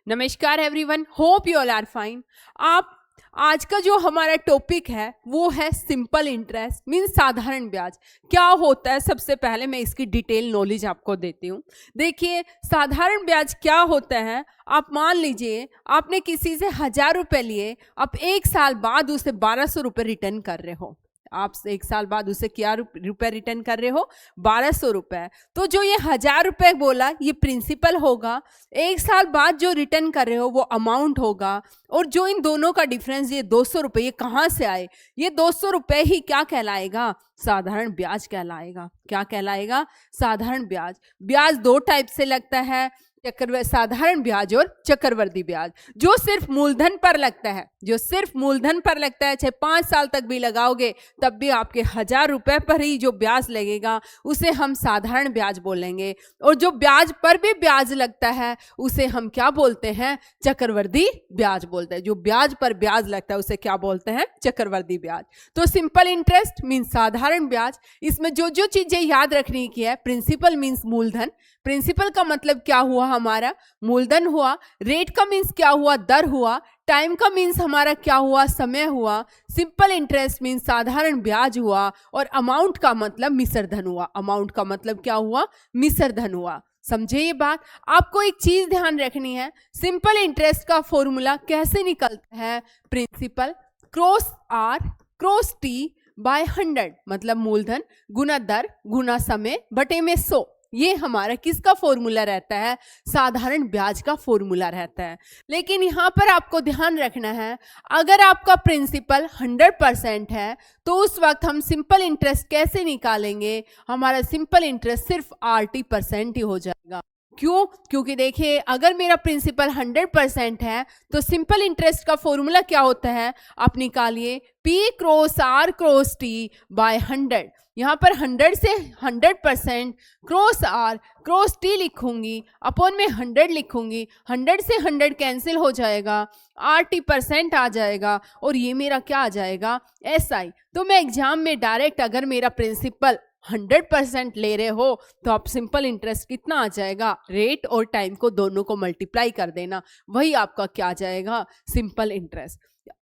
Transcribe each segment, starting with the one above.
नमस्कार everyone, hope you all are fine. आप आज का जो हमारा टॉपिक है वो है सिंपल इंटरेस्ट मीन्स साधारण ब्याज। क्या होता है, सबसे पहले मैं इसकी डिटेल नॉलेज आपको देती हूँ। देखिए, साधारण ब्याज क्या होता है। आप मान लीजिए आपने किसी से 1000 रुपये लिए, आप 1 साल बाद उसे 1200 रुपये रिटर्न कर रहे हो। आप 1 साल बाद उसे क्या रुपये रिटर्न कर रहे हो? 1200 रुपये। तो जो ये 1000 रुपये बोला ये प्रिंसिपल होगा, 1 साल बाद जो रिटर्न कर रहे हो वो अमाउंट होगा, और जो इन दोनों का डिफरेंस ये 200 रुपये, ये कहाँ से आए? ये 200 रुपये ही क्या कहलाएगा? साधारण ब्याज कहलाएगा। क्या कहलाएगा? साधारण ब्याज। ब्याज 2 टाइप से लगता है, साधारण ब्याज और चक्रवर्ती ब्याज। जो सिर्फ मूलधन पर लगता है, जो सिर्फ मूलधन पर लगता है, चाहे 5 साल तक भी लगाओगे तब भी आपके 1000 रुपये पर ही जो ब्याज लगेगा उसे हम साधारण ब्याज बोलेंगे। और जो ब्याज पर भी ब्याज लगता है उसे हम क्या बोलते हैं? चक्रवर्ती ब्याज बोलते हैं। जो ब्याज पर ब्याज लगता है उसे क्या बोलते हैं? चक्रवर्ती ब्याज। तो सिंपल इंटरेस्ट मीन्स साधारण ब्याज। इसमें जो जो चीजें याद रखने की है, प्रिंसिपल मीन्स मूलधन। प्रिंसिपल का मतलब क्या हुआ? हमारा मूलधन हुआ। रेट का मीन्स क्या हुआ? दर हुआ। टाइम का मीन्स हमारा क्या हुआ? समय हुआ। सिंपल इंटरेस्ट मीन्स साधारण ब्याज हुआ। और अमाउंट का मतलब मिश्र धन हुआ। अमाउंट का मतलब क्या हुआ? मिश्र धन हुआ। समझे ये बात? आपको एक चीज ध्यान रखनी है, सिंपल इंटरेस्ट का फॉर्मूला कैसे निकलता है? Principal cross R cross T by 100, मतलब मूलधन गुना दर गुना समय बटे में 100। ये हमारा किसका फॉर्मूला रहता है? साधारण ब्याज का फॉर्मूला रहता है। लेकिन यहाँ पर आपको ध्यान रखना है, अगर आपका प्रिंसिपल 100% है तो उस वक्त हम सिंपल इंटरेस्ट कैसे निकालेंगे? हमारा सिंपल इंटरेस्ट सिर्फ 80% ही हो जाएगा। क्यों? क्योंकि देखिए, अगर मेरा प्रिंसिपल 100% है तो सिंपल इंटरेस्ट का फॉर्मूला क्या होता है? आप निकालिए, P cross R cross T by 100। यहाँ पर 100 से 100% क्रॉस R क्रॉस T लिखूंगी, अपॉन में 100 लिखूंगी। 100 से 100 कैंसिल हो जाएगा, 80% आ जाएगा, और ये मेरा क्या आ जाएगा? SI। तो मैं एग्जाम में डायरेक्ट अगर मेरा प्रिंसिपल 100% ले रहे हो तो आप सिंपल इंटरेस्ट कितना आ जाएगा? रेट और टाइम को दोनों को मल्टीप्लाई कर देना, वही आपका क्या आ जाएगा? Simple interest.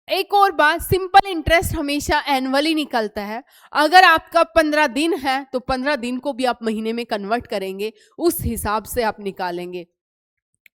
एक और बात, सिंपल इंटरेस्ट हमेशा एनुअली निकलता है। अगर आपका 15 दिन है तो 15 दिन को भी आप महीने में कन्वर्ट करेंगे, उस हिसाब से आप निकालेंगे।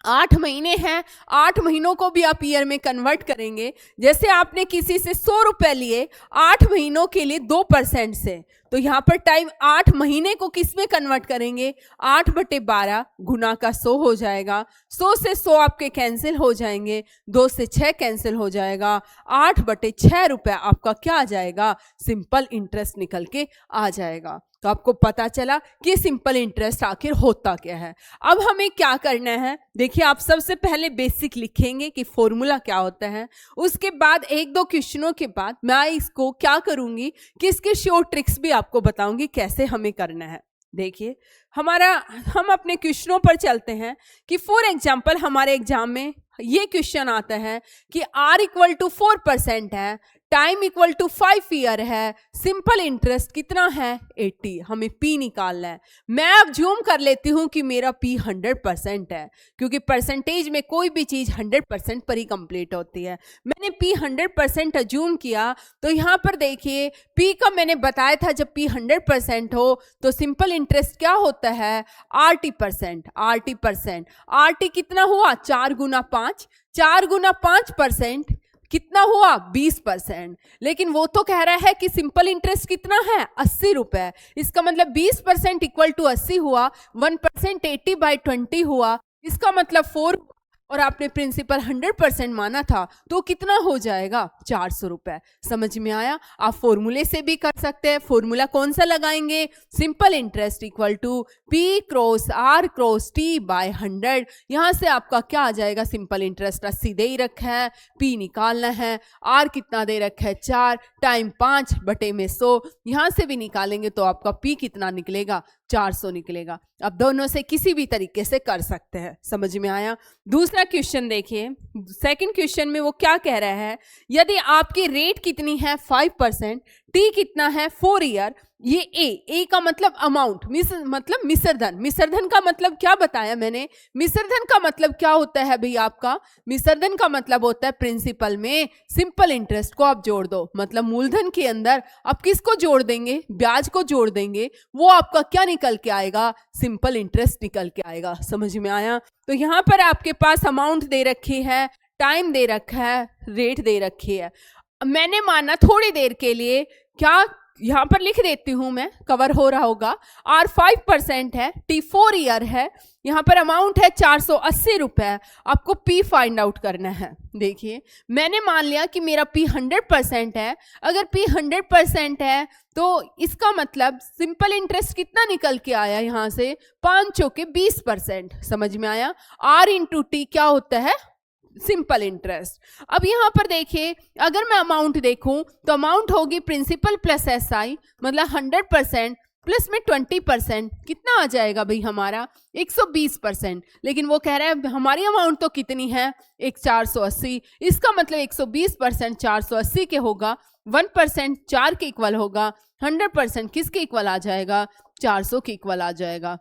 8 महीने हैं, 8 महीनों को भी आप ईयर में कन्वर्ट करेंगे। जैसे आपने किसी से 100 रुपए लिए 8 महीनों के लिए 2% से, तो यहाँ पर टाइम 8 महीने को किस में कन्वर्ट करेंगे? 8/12 गुना का 100 हो जाएगा। 100 से 100 आपके कैंसिल हो जाएंगे, 2 से 6 कैंसिल हो जाएगा। 8/6 रुपये आपका क्या आ जाएगा? सिंपल इंटरेस्ट निकल के आ जाएगा। तो आपको पता चला कि सिंपल इंटरेस्ट आखिर होता क्या है। अब हमें क्या करना है? देखिए, आप सबसे पहले बेसिक लिखेंगे कि फॉर्मूला क्या होता है। उसके बाद 1-2 क्वेश्चनों के बाद मैं इसको क्या करूंगी कि इसके शॉर्ट ट्रिक्स भी आपको बताऊंगी कैसे हमें करना है। देखिए, हम अपने क्वेश्चनों पर चलते हैं कि फॉर एग्जाम्पल हमारे एग्जाम में ये क्वेश्चन आता है कि R = 4% है, टाइम = 5 ईयर है, सिंपल इंटरेस्ट कितना है? 80। हमें P निकालना है। मैं अब जूम कर लेती हूं कि मेरा P 100% है, क्योंकि परसेंटेज में कोई भी चीज 100% पर ही कंप्लीट होती है। मैंने P 100% अज्यूम किया, तो यहाँ पर देखिए P का मैंने बताया था, जब P 100% हो तो सिंपल इंटरेस्ट क्या होता है? RT%। RT कितना हुआ? 4 गुना 5। 4 गुना 5% कितना हुआ? 20%। लेकिन वो तो कह रहा है कि सिंपल इंटरेस्ट कितना है? 80 रुपए। इसका मतलब 20% = 80 हुआ, 1% 80/20 हुआ, इसका मतलब 4। और आपने प्रिंसिपल 100% माना था तो कितना हो जाएगा? 400 रुपए। समझ में आया? आप फॉर्मूले से भी कर सकते हैं। फॉर्मूला कौन सा लगाएंगे? Simple interest = P cross R cross T by 100। यहाँ से आपका क्या आ जाएगा? सिंपल इंटरेस्ट 80 दे ही रखा है, P निकालना है, R कितना दे रखा है? 4, टाइम 5/100। यहाँ से भी निकालेंगे तो आपका P कितना निकलेगा? 400 निकलेगा। अब दोनों से किसी भी तरीके से कर सकते हैं। समझ में आया? दूसरा क्वेश्चन देखिए, सेकंड क्वेश्चन में वो क्या कह रहा है? यदि आपकी रेट कितनी है? 5%, टी कितना है 4 ईयर। ये ए का मतलब अमाउंट, मतलब मिश्रधन। मिश्रधन का मतलब क्या बताया मैंने? मिश्रधन का मतलब क्या होता है भाई आपका? मिश्रधन का मतलब होता है प्रिंसिपल में सिंपल इंटरेस्ट को आप जोड़ दो, मतलब मूलधन के अंदर आप किसको जोड़ देंगे? ब्याज को जोड़ देंगे, वो आपका क्या निकल के आएगा? सिंपल इंटरेस्ट निकल के आएगा। समझ में आया? तो यहाँ पर आपके पास अमाउंट दे रखी है, टाइम दे रखा है, रेट दे रखी है। मैंने माना थोड़ी देर के लिए, क्या यहां पर लिख देती हूं मैं, कवर हो रहा होगा। R 5% है, T 4 ईयर है, यहां पर अमाउंट है 480 रुपए। आपको P फाइंड आउट करना है। देखिए मैंने मान लिया कि मेरा P 100% है। अगर P 100% है तो इसका मतलब सिंपल इंटरेस्ट कितना निकल के आया? यहां से 5 चौके 20%। समझ में आया? R इंटू टी क्या होता है? Simple interest. अब यहां पर देखिए, अगर मैं अमाउंट देखूं तो अमाउंट होगी प्रिंसिपल प्लस SI, मतलब 100% प्लस में 20%। कितना आ जाएगा भाई हमारा? 120%। लेकिन वो कह रहा है हमारी अमाउंट तो कितनी है? 480। इसका मतलब 120% 480 के होगा, 1% 4 के इक्वल होगा, 100% किसके इक्वल आ जाएगा? 400 के इक्वल आ जाएगा।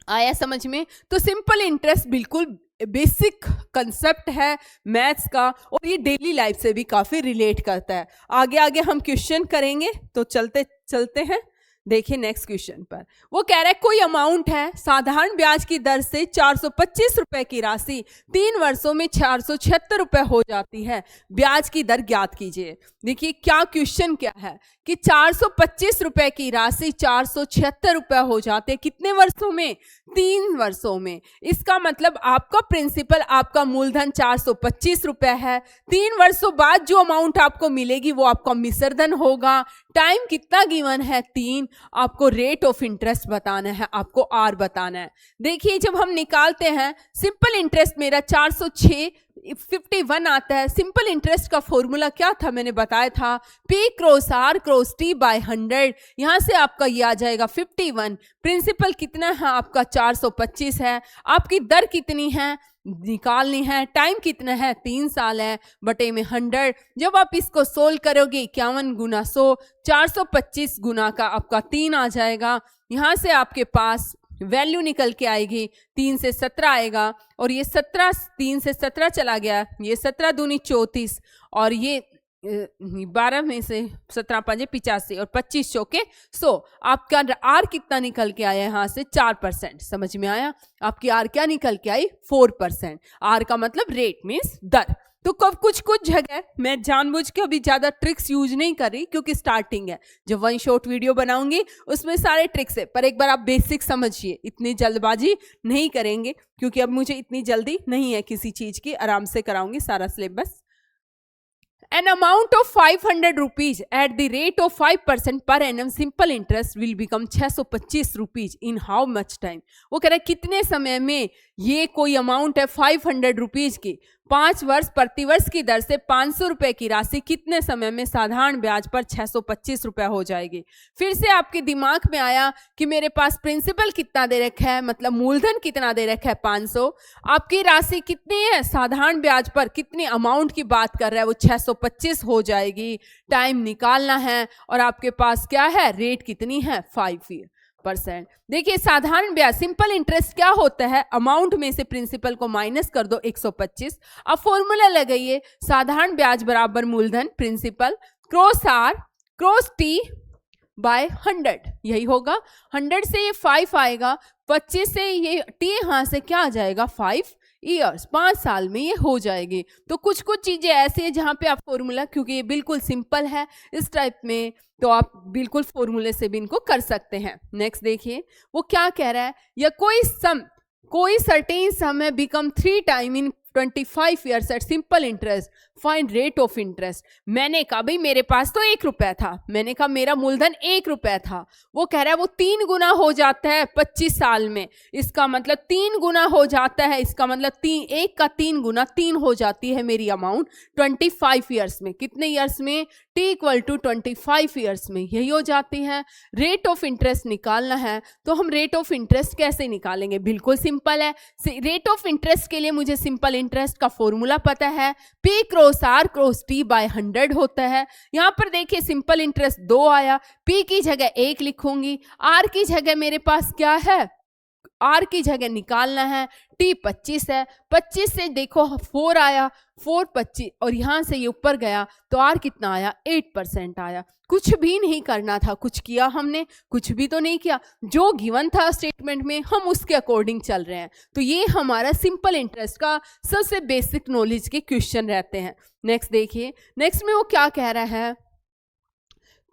आया समझ में? तो सिंपल इंटरेस्ट बिल्कुल बेसिक कंसेप्ट है मैथ्स का, और ये डेली लाइफ से भी काफी रिलेट करता है। आगे आगे हम क्वेश्चन करेंगे, तो चलते हैं। देखिए नेक्स्ट क्वेश्चन पर वो कह रहा है कोई अमाउंट है, साधारण ब्याज की दर से 425 रुपए की राशि 3 वर्षों में 476 रुपए हो जाती है, ब्याज की दर ज्ञात कीजिए। देखिए क्या क्वेश्चन क्या है कि 425 रुपए की राशि 476 रुपए हो जाते हैं कितने वर्षों में? 3 वर्षों में। इसका मतलब आपका प्रिंसिपल, आपका मूलधन 425 रुपए है। 3 वर्षों बाद जो अमाउंट आपको मिलेगी वो आपका मिश्रधन होगा। टाइम कितना गिवन है? 3। आपको रेट ऑफ इंटरेस्ट बताना है, आपको आर बताना है। देखिए जब हम निकालते हैं सिंपल इंटरेस्ट मेरा 406.51 आता है। सिंपल इंटरेस्ट का फॉर्मूला क्या था? मैंने बताया था P cross R cross T by 100। यहां से आपका ये आ जाएगा 51। प्रिंसिपल कितना है आपका? 425 है। आपकी दर कितनी है निकालनी है। टाइम कितना है? 3 साल है, बटे में 100। जब आप इसको सोल्व करोगे 51 गुना 100, 425 गुना का आपका 3 आ जाएगा। यहां से आपके पास वैल्यू निकल के आएगी 3 से 17 आएगा, और ये 17 3 से 17 चला गया, ये 17 दूनी 34, और ये 12 में से 17 5 85 और 25 चौके 100। आपका आर कितना निकल के आया? यहाँ से 4%। समझ में आया? आपकी आर क्या निकल के आई? 4%। आर का मतलब रेट मीन्स दर। तो कब कुछ जगह मैं जानबूझ के अभी ज्यादा ट्रिक्स यूज नहीं कर रही क्योंकि स्टार्टिंग है। जब वन शॉट वीडियो बनाऊंगी उसमें सारे ट्रिक्स है, पर एक बार आप बेसिक समझिए। इतनी जल्दबाजी नहीं करेंगे क्योंकि अब मुझे इतनी जल्दी नहीं है किसी चीज की, आराम से कराऊंगी सारा syllabus. An amount of 500 rupees at the rate of 5% per annum simple interest will become 625 rupees in how much time? वो कह रहा है कितने समय में ये कोई अमाउंट है 500 रुपीज की, 5 वर्ष प्रतिवर्ष की दर से 500 रुपए की राशि कितने समय में साधारण ब्याज पर 625 रुपए हो जाएगी। फिर से आपके दिमाग में आया कि मेरे पास प्रिंसिपल कितना दे रखा है, मतलब मूलधन कितना दे रखा है 500, आपकी राशि कितनी है साधारण ब्याज पर, कितनी अमाउंट की बात कर रहा है वो 625 हो जाएगी। टाइम निकालना है और आपके पास क्या है? रेट कितनी है? 5%। देखिए साधारण ब्याज सिंपल इंटरेस्ट क्या होता है? अमाउंट में से प्रिंसिपल को माइनस कर दो 125। अब फॉर्मूला लगाइए, साधारण ब्याज बराबर मूलधन principal cross R cross T by 100, यही होगा। 100 से ये 5 आएगा, 25 से ये T यहाँ से क्या आ जाएगा? 5 ईयर्स, 5 साल में ये हो जाएगी। तो कुछ चीजें ऐसी है जहां पे आप फॉर्मूला, क्योंकि ये बिल्कुल सिंपल है इस टाइप में, तो आप बिल्कुल फॉर्मूले से भी इनको कर सकते हैं। नेक्स्ट देखिए वो क्या कह रहा है, या कोई सर्टेन सम है become 3 time in 25 years at simple interest, find rate of interest. मैंने कहा भाई मेरे पास तो 1 रुपया था, मैंने कहा मेरा मूलधन 1 रुपया था। वो कह रहा है वो 3 गुना हो जाता है 25 साल में, इसका मतलब 3 गुना हो जाता है, इसका मतलब 1 का 3 गुना 3 हो जाती है मेरी अमाउंट 25 ईयर्स में। कितने ईयर्स में? टी इक्वल टू 25 ईयर्स में यही हो जाती है। रेट ऑफ इंटरेस्ट निकालना है तो हम रेट ऑफ इंटरेस्ट कैसे निकालेंगे, बिल्कुल सिंपल है। रेट ऑफ इंटरेस्ट के लिए मुझे सिंपल इंटरेस्ट का फॉर्मूला पता है, P cross R cross T by 100 होता है। यहाँ पर देखिए सिंपल इंटरेस्ट 2 आया, P की जगह 1 लिखूंगी, R की जगह मेरे पास क्या है, R की जगह निकालना है, T 25 है, 25 से देखो 4 आया, 4 25 और यहां से ये ऊपर गया तो R कितना आया, 8% आया। कुछ भी नहीं करना था, कुछ किया हमने, कुछ भी तो नहीं किया, जो गिवन था स्टेटमेंट में हम उसके अकॉर्डिंग चल रहे हैं। तो ये हमारा सिंपल इंटरेस्ट का सबसे बेसिक नॉलेज के क्वेश्चन रहते हैं। नेक्स्ट देखिए, नेक्स्ट में वो क्या कह रहा है,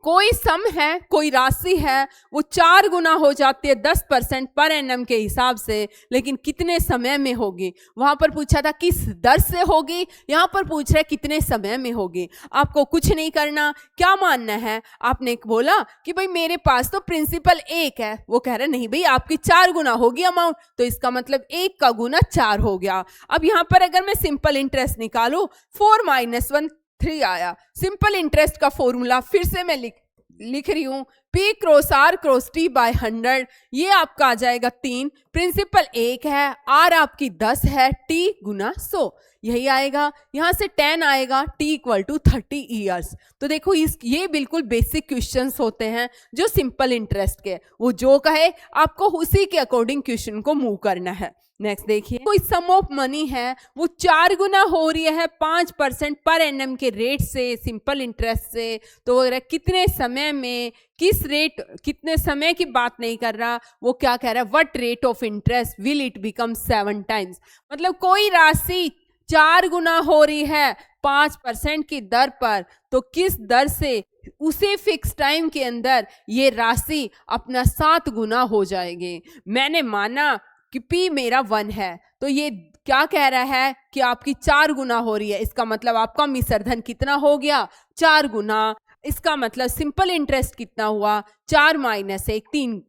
कोई सम है, कोई राशि है, वो 4 गुना हो जाती है 10% पर एनम के हिसाब से, लेकिन कितने समय में होगी। वहां पर पूछा था किस दर से होगी, यहाँ पर पूछ रहा है कितने समय में होगी। आपको कुछ नहीं करना, क्या मानना है, आपने बोला कि भाई मेरे पास तो प्रिंसिपल 1 है, वो कह रहा है नहीं भाई आपकी 4 गुना होगी अमाउंट, तो इसका मतलब 1 का गुना 4 हो गया। अब यहाँ पर अगर मैं सिंपल इंटरेस्ट निकालू, 4 - 1 3 आया। सिंपल इंटरेस्ट का फॉर्मूला फिर से मैं लिख रही हूं, P cross R cross T by 100, ये आपका आ जाएगा 3, प्रिंसिपल 1 है, R आपकी 10 है, T गुना 100 यही आएगा। यहां से 10 आएगा, T इक्वल टू 30 ईयर्स। तो देखो ये बिल्कुल बेसिक क्वेश्चंस होते हैं जो सिंपल इंटरेस्ट के, वो जो कहे आपको उसी के अकॉर्डिंग क्वेश्चन को मूव करना है। नेक्स्ट देखिए, कोई सम ऑफ मनी है, वो 4 गुना हो रही है 5% पर एनम के रेट से, सिंपल इंटरेस्ट से। तो कितने समय में, किस रेट, कितने समय की बात नहीं कर रहा, वो क्या कह रहा है, what rate of interest will it become 7 times. मतलब कोई राशि 4 गुना हो रही है 5% की दर पर, तो किस दर से उसे फिक्स टाइम के अंदर ये राशि अपना 7 गुना हो जाएगी। मैंने माना कि P मेरा 1 है, तो ये क्या कह रहा है कि आपकी 4 गुना हो रही है, इसका मतलब आपका मिश्रधन कितना हो गया, 4 गुना। इसका मतलब सिंपल इंटरेस्ट कितना हुआ, 4 - 1 3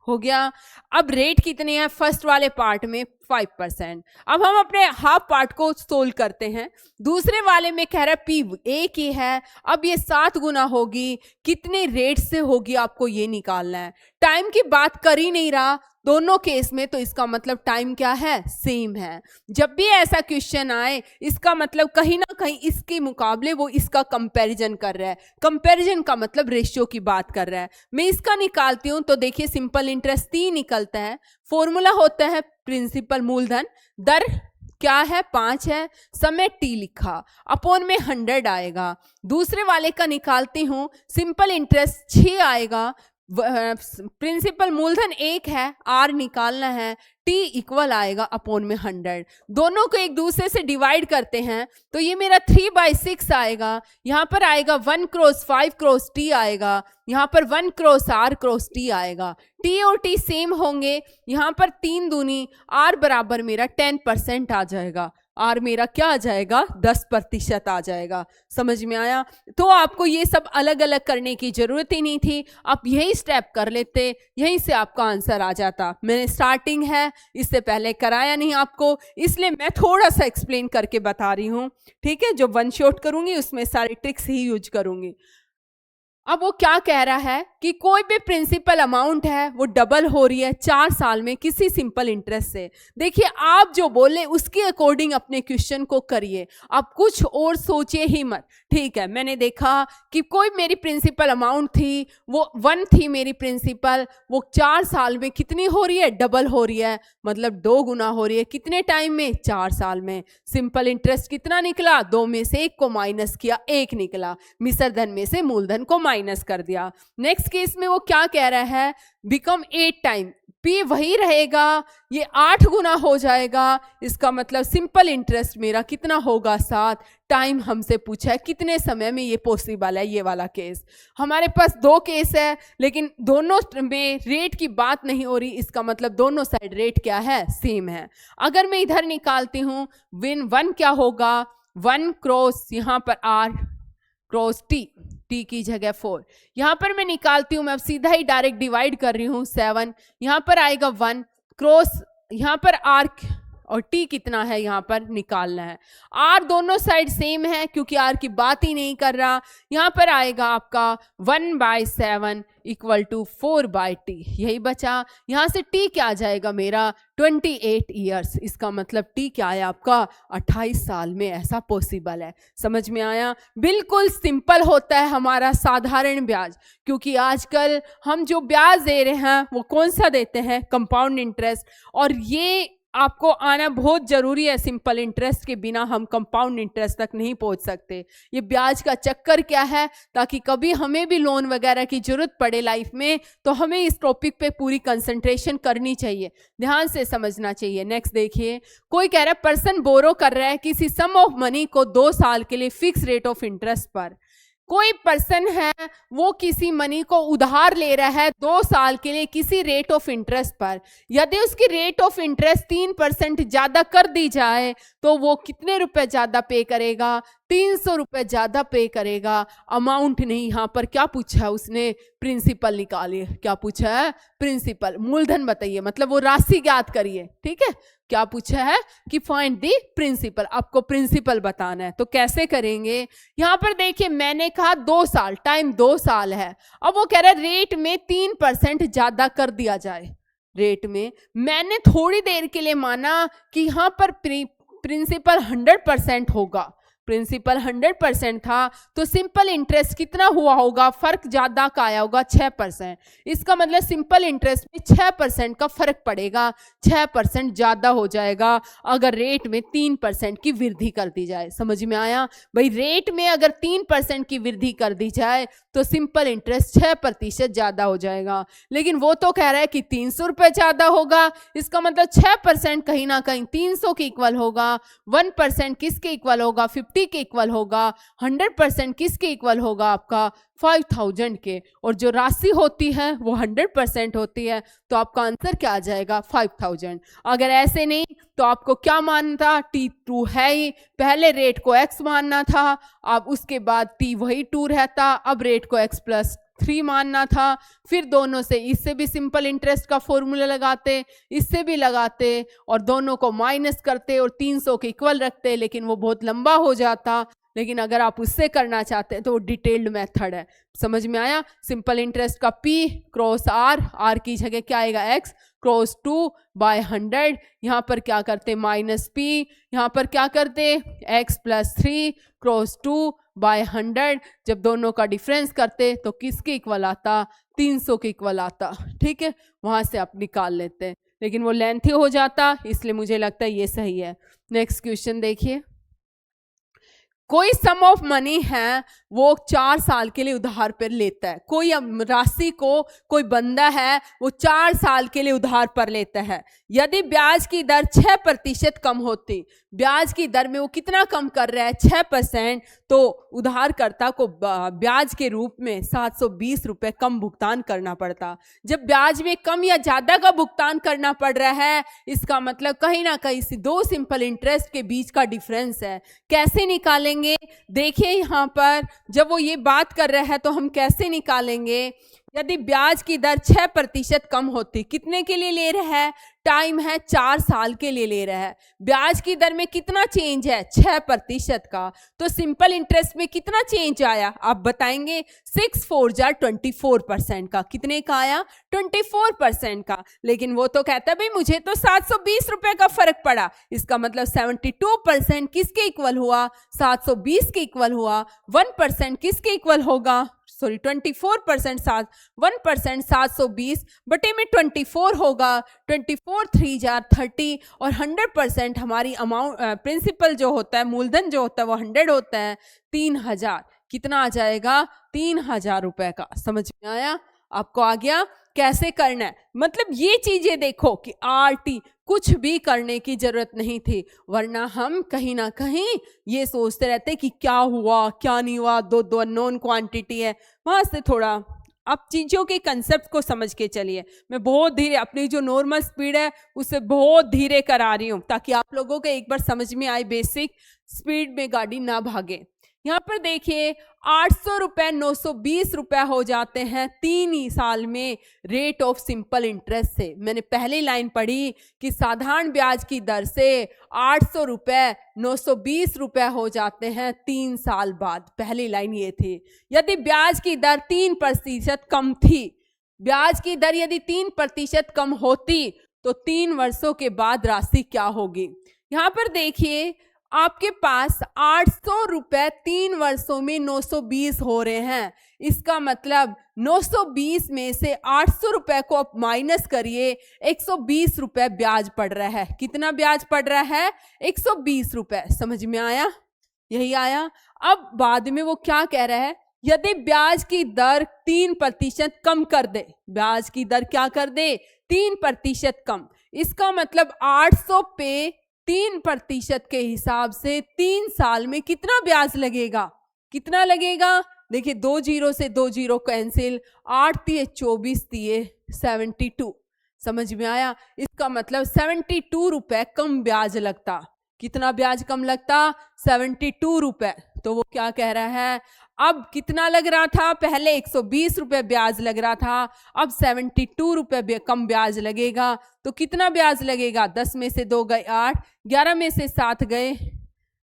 हो गया। अब रेट कितने हैं, फर्स्ट वाले पार्ट में 5%। अब हम अपने हाफ पार्ट को सोल्व करते हैं। दूसरे वाले में कह रहा है P 1 ही है, अब ये 7 गुना होगी, कितने रेट से होगी आपको ये निकालना है। टाइम की बात कर ही नहीं रहा दोनों केस में, तो इसका मतलब टाइम क्या है, सेम है। जब भी ऐसा क्वेश्चन आए, इसका मतलब कहीं ना कहीं इसके मुकाबले वो इसका कंपैरिजन कर रहा है। कंपैरिजन का मतलब रेशियो की बात कर रहा है। मैं इसका निकालती हूं तो देखिए सिंपल इंटरेस्ट 3 निकलता है, फॉर्मूला होता है प्रिंसिपल मूलधन, दर क्या है 5 है, समय T लिखा, अपॉन में 100 आएगा। दूसरे वाले का निकालती हूं, सिंपल इंटरेस्ट 6 आएगा, प्रिंसिपल मूलधन 1 है, R निकालना है, T इक्वल आएगा अपॉन में 100। दोनों को एक दूसरे से डिवाइड करते हैं तो ये मेरा 3/6 आएगा। यहाँ पर आएगा 1 क्रॉस 5 क्रॉस T आएगा, यहाँ पर 1 क्रॉस R क्रॉस T आएगा। T और T सेम होंगे, यहाँ पर 3 दूनी R बराबर मेरा 10% आ जाएगा, R मेरा क्या आ जाएगा, 10% आ जाएगा। समझ में आया? तो आपको ये सब अलग अलग करने की जरूरत ही नहीं थी, आप यही स्टेप कर लेते, यहीं से आपका आंसर आ जाता। मैंने स्टार्टिंग है, इससे पहले कराया नहीं आपको, इसलिए मैं थोड़ा सा एक्सप्लेन करके बता रही हूँ, ठीक है। जो वन शॉट करूंगी उसमें सारी ट्रिक्स ही यूज करूंगी। अब वो क्या कह रहा है कि कोई भी प्रिंसिपल अमाउंट है वो डबल हो रही है 4 साल में किसी सिंपल इंटरेस्ट से। देखिए आप जो बोले उसके अकॉर्डिंग अपने क्वेश्चन को करिए, आप कुछ और सोचिए ही मत, ठीक है। मैंने देखा कि कोई मेरी प्रिंसिपल अमाउंट थी, वो 1 थी मेरी प्रिंसिपल, वो 4 साल में कितनी हो रही है, डबल हो रही है, मतलब 2 गुना हो रही है। कितने टाइम में, 4 साल में। सिंपल इंटरेस्ट कितना निकला, 2 में से 1 को माइनस किया, 1 निकला, मिश्रधन में से मूलधन को माइनस कर दिया। नेक्स्ट केस में वो क्या कह रहा है, बिकम 8 टाइम, P वही रहेगा, ये 8 गुना हो जाएगा। इसका मतलब सिंपल इंटरेस्ट मेरा कितना होगा, 7। टाइम हमसे पूछा है कितने समय में ये पॉसिबल है, ये वाला केस। हमारे पास 2 केस है लेकिन दोनों में रेट की बात नहीं हो रही, इसका मतलब दोनों साइड रेट क्या है, सेम है। अगर मैं इधर निकालती हूँ, विन 1 क्या होगा, 1 क्रॉस यहाँ पर R क्रॉस T की जगह 4, यहाँ पर मैं निकालती हूँ, मैं अब सीधा ही डायरेक्ट डिवाइड कर रही हूँ, 7 यहाँ पर आएगा 1 क्रॉस, यहाँ पर R और टी कितना है यहाँ पर निकालना है। आर दोनों साइड सेम है क्योंकि आर की बात ही नहीं कर रहा। यहाँ पर आएगा आपका 1/7 इक्वल टू 4/t, यही बचा। यहाँ से टी क्या आ जाएगा मेरा 28 ईयर्स, इसका मतलब टी क्या है आपका 28 साल में ऐसा पॉसिबल है। समझ में आया? बिल्कुल सिंपल होता है हमारा साधारण ब्याज, क्योंकि आजकल हम जो ब्याज दे रहे हैं वो कौन सा देते हैं, कंपाउंड इंटरेस्ट, और ये आपको आना बहुत जरूरी है। सिंपल इंटरेस्ट के बिना हम कंपाउंड इंटरेस्ट तक नहीं पहुंच सकते। ये ब्याज का चक्कर क्या है, ताकि कभी हमें भी लोन वगैरह की जरूरत पड़े लाइफ में तो हमें इस टॉपिक पे पूरी कंसंट्रेशन करनी चाहिए, ध्यान से समझना चाहिए। नेक्स्ट देखिए, कोई कह रहा है पर्सन बोरो कर रहा है किसी सम ऑफ मनी को 2 साल के लिए फिक्स रेट ऑफ इंटरेस्ट पर। कोई पर्सन है वो किसी मनी को उधार ले रहा है 2 साल के लिए किसी रेट ऑफ इंटरेस्ट पर। यदि उसकी रेट ऑफ इंटरेस्ट 3% ज्यादा कर दी जाए तो वो कितने रुपए ज्यादा पे करेगा, 300 रुपए ज्यादा पे करेगा। अमाउंट नहीं, यहाँ पर क्या पूछा है उसने, प्रिंसिपल निकालिए। क्या पूछा है? प्रिंसिपल, मूलधन बताइए, मतलब वो राशि ज्ञात करिए। ठीक है, क्या पूछा है कि फाइंड दी प्रिंसिपल, आपको प्रिंसिपल बताना है। तो कैसे करेंगे? यहाँ पर देखिए मैंने कहा 2 साल, टाइम 2 साल है। अब वो कह रहा है रेट में 3% ज्यादा कर दिया जाए। रेट में मैंने थोड़ी देर के लिए माना कि यहाँ पर प्रिंसिपल 100% होगा, प्रिंसिपल 100% था, तो सिंपल इंटरेस्ट कितना हुआ होगा, फर्क ज्यादा का आया होगा 6%। इसका मतलब सिंपल इंटरेस्ट में 6% का फर्क पड़ेगा, 6% ज्यादा हो जाएगा अगर रेट में 3% की वृद्धि कर दी जाए। समझ में आया भाई? रेट में अगर 3% की वृद्धि कर दी जाए तो सिंपल इंटरेस्ट 6% ज्यादा हो जाएगा। लेकिन वो तो कह रहा है कि 300 रुपए ज्यादा होगा, इसका मतलब 6% कहीं ना कहीं 300 के इक्वल होगा, 1% किसके इक्वल होगा, 50 के इक्वल होगा, 100% किसके इक्वल होगा, आपका 5000 के। और जो राशि होती है वो 100% होती है, तो आपका आंसर क्या आ जाएगा 5000। अगर ऐसे नहीं तो आपको क्या मानना था, T2 है ही, पहले रेट को x मानना था, अब उसके बाद T वही 2 रहता, अब रेट को x+3 मानना था। फिर दोनों से इससे भी सिंपल इंटरेस्ट का फॉर्मूला लगाते, इससे भी लगाते और दोनों को माइनस करते और 300 के इक्वल रखते, लेकिन वो बहुत लंबा हो जाता। लेकिन अगर आप उससे करना चाहते हैं तो वो डिटेल्ड मेथड है। समझ में आया? सिंपल इंटरेस्ट का P क्रॉस R की जगह क्या आएगा x क्रॉस 2/100। यहाँ पर क्या करते -P, यहाँ पर क्या करते x+3 क्रॉस 2/100। जब दोनों का डिफरेंस करते तो किसके इक्वल आता, 300 के इक्वल आता। ठीक है, वहां से आप निकाल लेते हैं, लेकिन वो लेंथी हो जाता, इसलिए मुझे लगता है ये सही है। नेक्स्ट क्वेश्चन देखिए, कोई सम ऑफ मनी है वो 4 साल के लिए उधार पर लेता है। कोई राशि को कोई बंदा है वो 4 साल के लिए उधार पर लेता है। यदि ब्याज की दर 6% कम होती, ब्याज की दर में वो कितना कम कर रहा है 6%, तो उधारकर्ता को ब्याज के रूप में 720 रुपए कम भुगतान करना पड़ता। जब ब्याज में कम या ज्यादा का भुगतान करना पड़ रहा है, इसका मतलब कहीं ना कहीं 2 सिंपल इंटरेस्ट के बीच का डिफरेंस है। कैसे निकालेंगे? देखिए यहाँ पर जब वो ये बात कर रहा है तो हम कैसे निकालेंगे। यदि ब्याज की दर 6% कम होती, कितने के लिए ले रहा है, टाइम है 4 साल के लिए ले रहा है, ब्याज की दर में कितना चेंज है 6% का, तो सिंपल इंटरेस्ट में कितना चेंज आया आप बताएंगे, 6 4 जा 24% का। कितने का आया? 24% का। लेकिन वो तो कहता है भाई मुझे तो 720 रुपए का फर्क पड़ा, इसका मतलब 72% किसके इक्वल हुआ, 720 के इक्वल हुआ। 1% किसके इक्वल होगा, सॉरी 24%, 1% 720 बटे में 24 होगा, 24 3 जा 30 और 100% हमारी अमाउंट प्रिंसिपल जो होता है, मूलधन जो होता है वो 100 होता है, 3000। कितना आ जाएगा? 3000 रुपए का। समझ में आया? आपको आ गया कैसे करना है? मतलब ये चीजें देखो कि RT कुछ भी करने की जरूरत नहीं थी, वरना हम कहीं ना कहीं ये सोचते रहते कि क्या हुआ क्या नहीं हुआ, दो अननोन क्वांटिटी है। वहां से थोड़ा आप चीजों के कंसेप्ट को समझ के चलिए। मैं बहुत धीरे, अपनी जो नॉर्मल स्पीड है उससे बहुत धीरे करा रही हूँ ताकि आप लोगों को एक बार समझ में आए, बेसिक स्पीड में गाड़ी ना भागे। यहाँ पर देखिए 800 रुपए 920 रुपए हो जाते हैं 3 ही साल में रेट ऑफ सिंपल इंटरेस्ट से। मैंने पहली लाइन पढ़ी कि साधारण ब्याज की दर से 800 रुपए 920 रुपए हो जाते हैं 3 साल बाद। पहली लाइन ये थी। यदि ब्याज की दर 3% कम थी, ब्याज की दर यदि 3% कम होती तो 3 वर्षों के बाद राशि क्या होगी। यहाँ पर देखिए आपके पास 800 रुपए 3 वर्षों में 920 हो रहे हैं। इसका मतलब 920 में से 800 रुपए को आप माइनस करिए, 120 रुपए ब्याज पड़ रहा है। कितना ब्याज पड़ रहा है? 120 रुपए। समझ में आया? यही आया। अब बाद में वो क्या कह रहा है, यदि ब्याज की दर 3% कम कर दे, ब्याज की दर क्या कर दे? 3% कम। इसका मतलब 800 पे 3% के हिसाब से 3 साल में कितना ब्याज लगेगा? कितना लगेगा? देखिए 2 जीरो से 2 जीरो कैंसिल, 8 तिये 24 तिये 72। समझ में आया? इसका मतलब 72 रुपए कम ब्याज लगता। कितना ब्याज कम लगता? 72 रुपए। तो वो क्या कह रहा है, अब कितना लग रहा था? पहले 120 रुपए ब्याज लग रहा था, अब 72 रुपए कम ब्याज लगेगा। तो कितना ब्याज लगेगा? 10 में से 2 गए 8, 11 में से 7 गए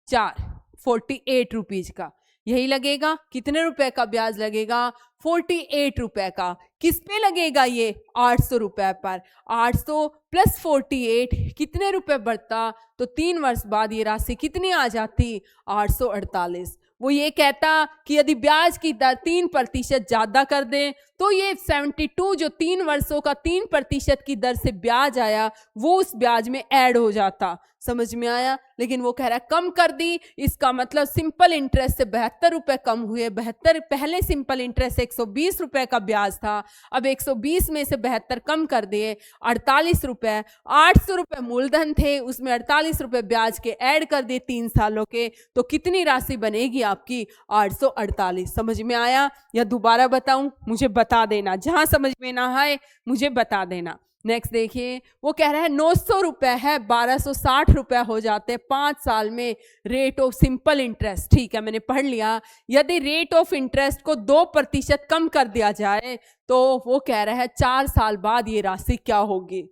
4, 48 रुपीज का यही लगेगा। कितने रुपए का ब्याज लगेगा? 48 रुपए का। किस पे लगेगा ये? 800 रुपए पर। 800 प्लस 48 कितने रुपए बढ़ता? तो 3 वर्ष बाद ये राशि कितनी आ जाती? 848। वो ये कहता कि यदि ब्याज की दर 3% ज्यादा कर दें तो ये 72 जो 3 वर्षों का 3% की दर से ब्याज आया वो उस ब्याज में ऐड हो जाता। समझ में आया? लेकिन वो कह रहा है कम कर दी। इसका मतलब सिंपल इंटरेस्ट से 72 रुपए कम हुए। 72 पहले सिंपल इंटरेस्ट 120 रुपए का ब्याज था, अब 120 में से 72 कम कर दिए 48 रुपए। 800 रुपए मूलधन थे, उसमें 48 रुपए ब्याज के ऐड कर दिए 3 सालों के। तो कितनी राशि बनेगी आपकी? 848। समझ में आया? या दोबारा बताऊं? मुझे बता देना, जहां समझ में ना आए मुझे बता देना। नेक्स्ट देखिए वो कह रहा है 900 रुपए है 1260 रुपए हो जाते हैं 5 साल में रेट ऑफ सिंपल इंटरेस्ट। ठीक है, मैंने पढ़ लिया। यदि रेट ऑफ इंटरेस्ट को 2% कम कर दिया जाए तो वो कह रहा है 4 साल बाद ये राशि क्या होगी।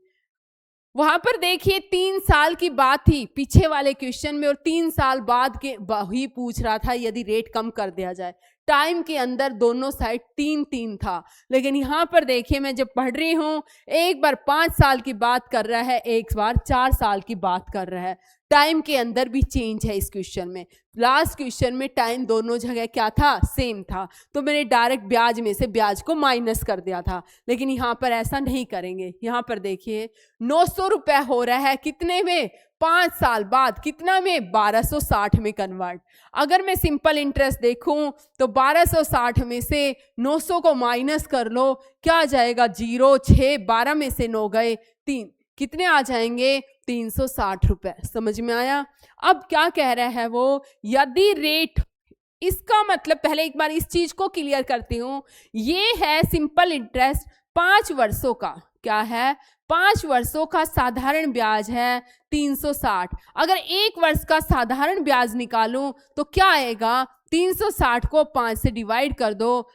वहां पर देखिए 3 साल की बात थी पीछे वाले क्वेश्चन में, और 3 साल बाद के ही पूछ रहा था यदि रेट कम कर दिया जाए। टाइम के अंदर दोनों साइड 3-3 था, लेकिन यहाँ पर देखिए मैं जब पढ़ रही हूँ एक बार 5 साल की बात कर रहा है, एक बार 4 साल की बात कर रहा है। टाइम के अंदर भी चेंज है इस क्वेश्चन में। लास्ट क्वेश्चन में टाइम दोनों जगह क्या था? सेम था, तो मैंने डायरेक्ट ब्याज में से ब्याज को माइनस कर दिया था। लेकिन यहाँ पर ऐसा नहीं करेंगे। यहाँ पर देखिए 900 रुपए हो रहा है कितने में? 5 साल बाद। कितना में? 1260 में कन्वर्ट। अगर मैं सिंपल इंटरेस्ट देखूं तो 1260 में से 900 को माइनस कर लो, क्या आ जाएगा? 0, 6, 12 में से 9 गए 3, कितने आ जाएंगे? 360 रुपए। समझ में आया? अब क्या कह रहा है वो, यदि रेट, इसका मतलब पहले एक बार इस चीज को क्लियर करती हूं। ये है सिंपल इंटरेस्ट 5 वर्षों का। क्या है? 5 वर्षों का साधारण ब्याज है 360। अगर 1 वर्ष का साधारण ब्याज निकालूं तो क्या आएगा? 360 को 5 से डिवाइड कर दो,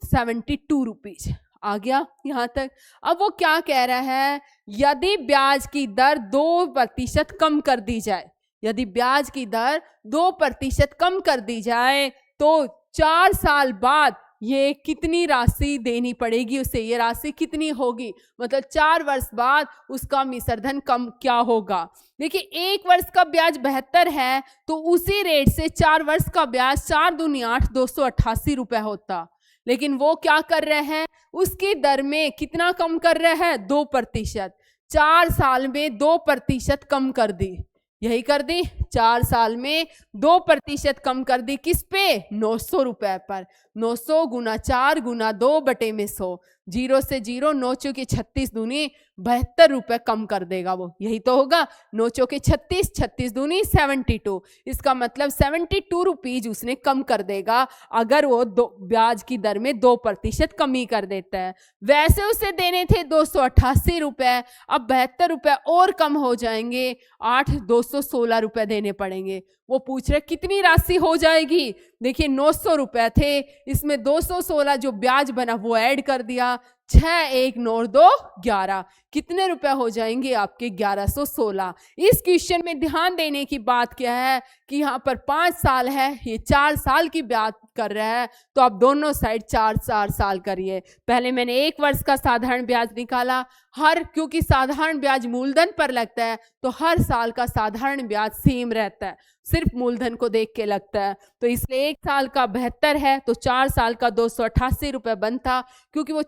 72 रुपीज आ गया यहां तक। अब वो क्या कह रहा है, यदि ब्याज की दर 2% कम कर दी जाए, यदि ब्याज की दर 2% कम कर दी जाए तो 4 साल बाद ये कितनी राशि देनी पड़ेगी उसे? ये राशि कितनी होगी? मतलब 4 वर्ष बाद उसका मिश्रधन कम क्या होगा? देखिए 1 वर्ष का ब्याज 72 है तो उसी रेट से 4 वर्ष का ब्याज 4 दूनी 8, 288 रुपए होता। लेकिन वो क्या कर रहे हैं, उसकी दर में कितना कम कर रहे हैं? 2%। 4 साल में 2% कम कर दी, यही कर दी। 4 साल में 2% कम कर दी। किस पे? 900 रुपए पर। 900 गुना 4 गुना 2 बटे में 100, जीरो से जीरो, 9 चौके 36 दूनी 72 रुपए कम कर देगा वो, यही तो होगा। 9 चौके 36, 36 दूनी 72, इसका मतलब 72 रुपीज उसने कम कर देगा अगर वो ब्याज की दर में 2% कमी कर देता है। वैसे उसे देने थे 288 रुपए, अब 72 रुपए और कम हो जाएंगे, 216 रुपए देने पड़ेंगे। वो पूछ रहे कितनी राशि हो जाएगी। देखिए 900 रुपए थे, इसमें 216 जो ब्याज बना वो ऐड कर दिया, 6 1 9 2 11, कितने रुपए हो जाएंगे आपके 1116। इस क्वेश्चन में ध्यान देने की बात क्या है कि यहाँ पर 5 साल है, ये 4 साल की ब्याज कर रहा है, तो आप दोनों साइड 4 साल करिए। पहले मैंने 1 वर्ष का साधारण ब्याज निकाला, क्योंकि साधारण ब्याज मूलधन पर लगता है तो हर साल का साधारण ब्याज सेम रहता है, सिर्फ मूलधन को देख के लगता है, तो इसलिए 1 साल का 72 है तो 4 साल का 288 रुपए बनता, क्योंकि वो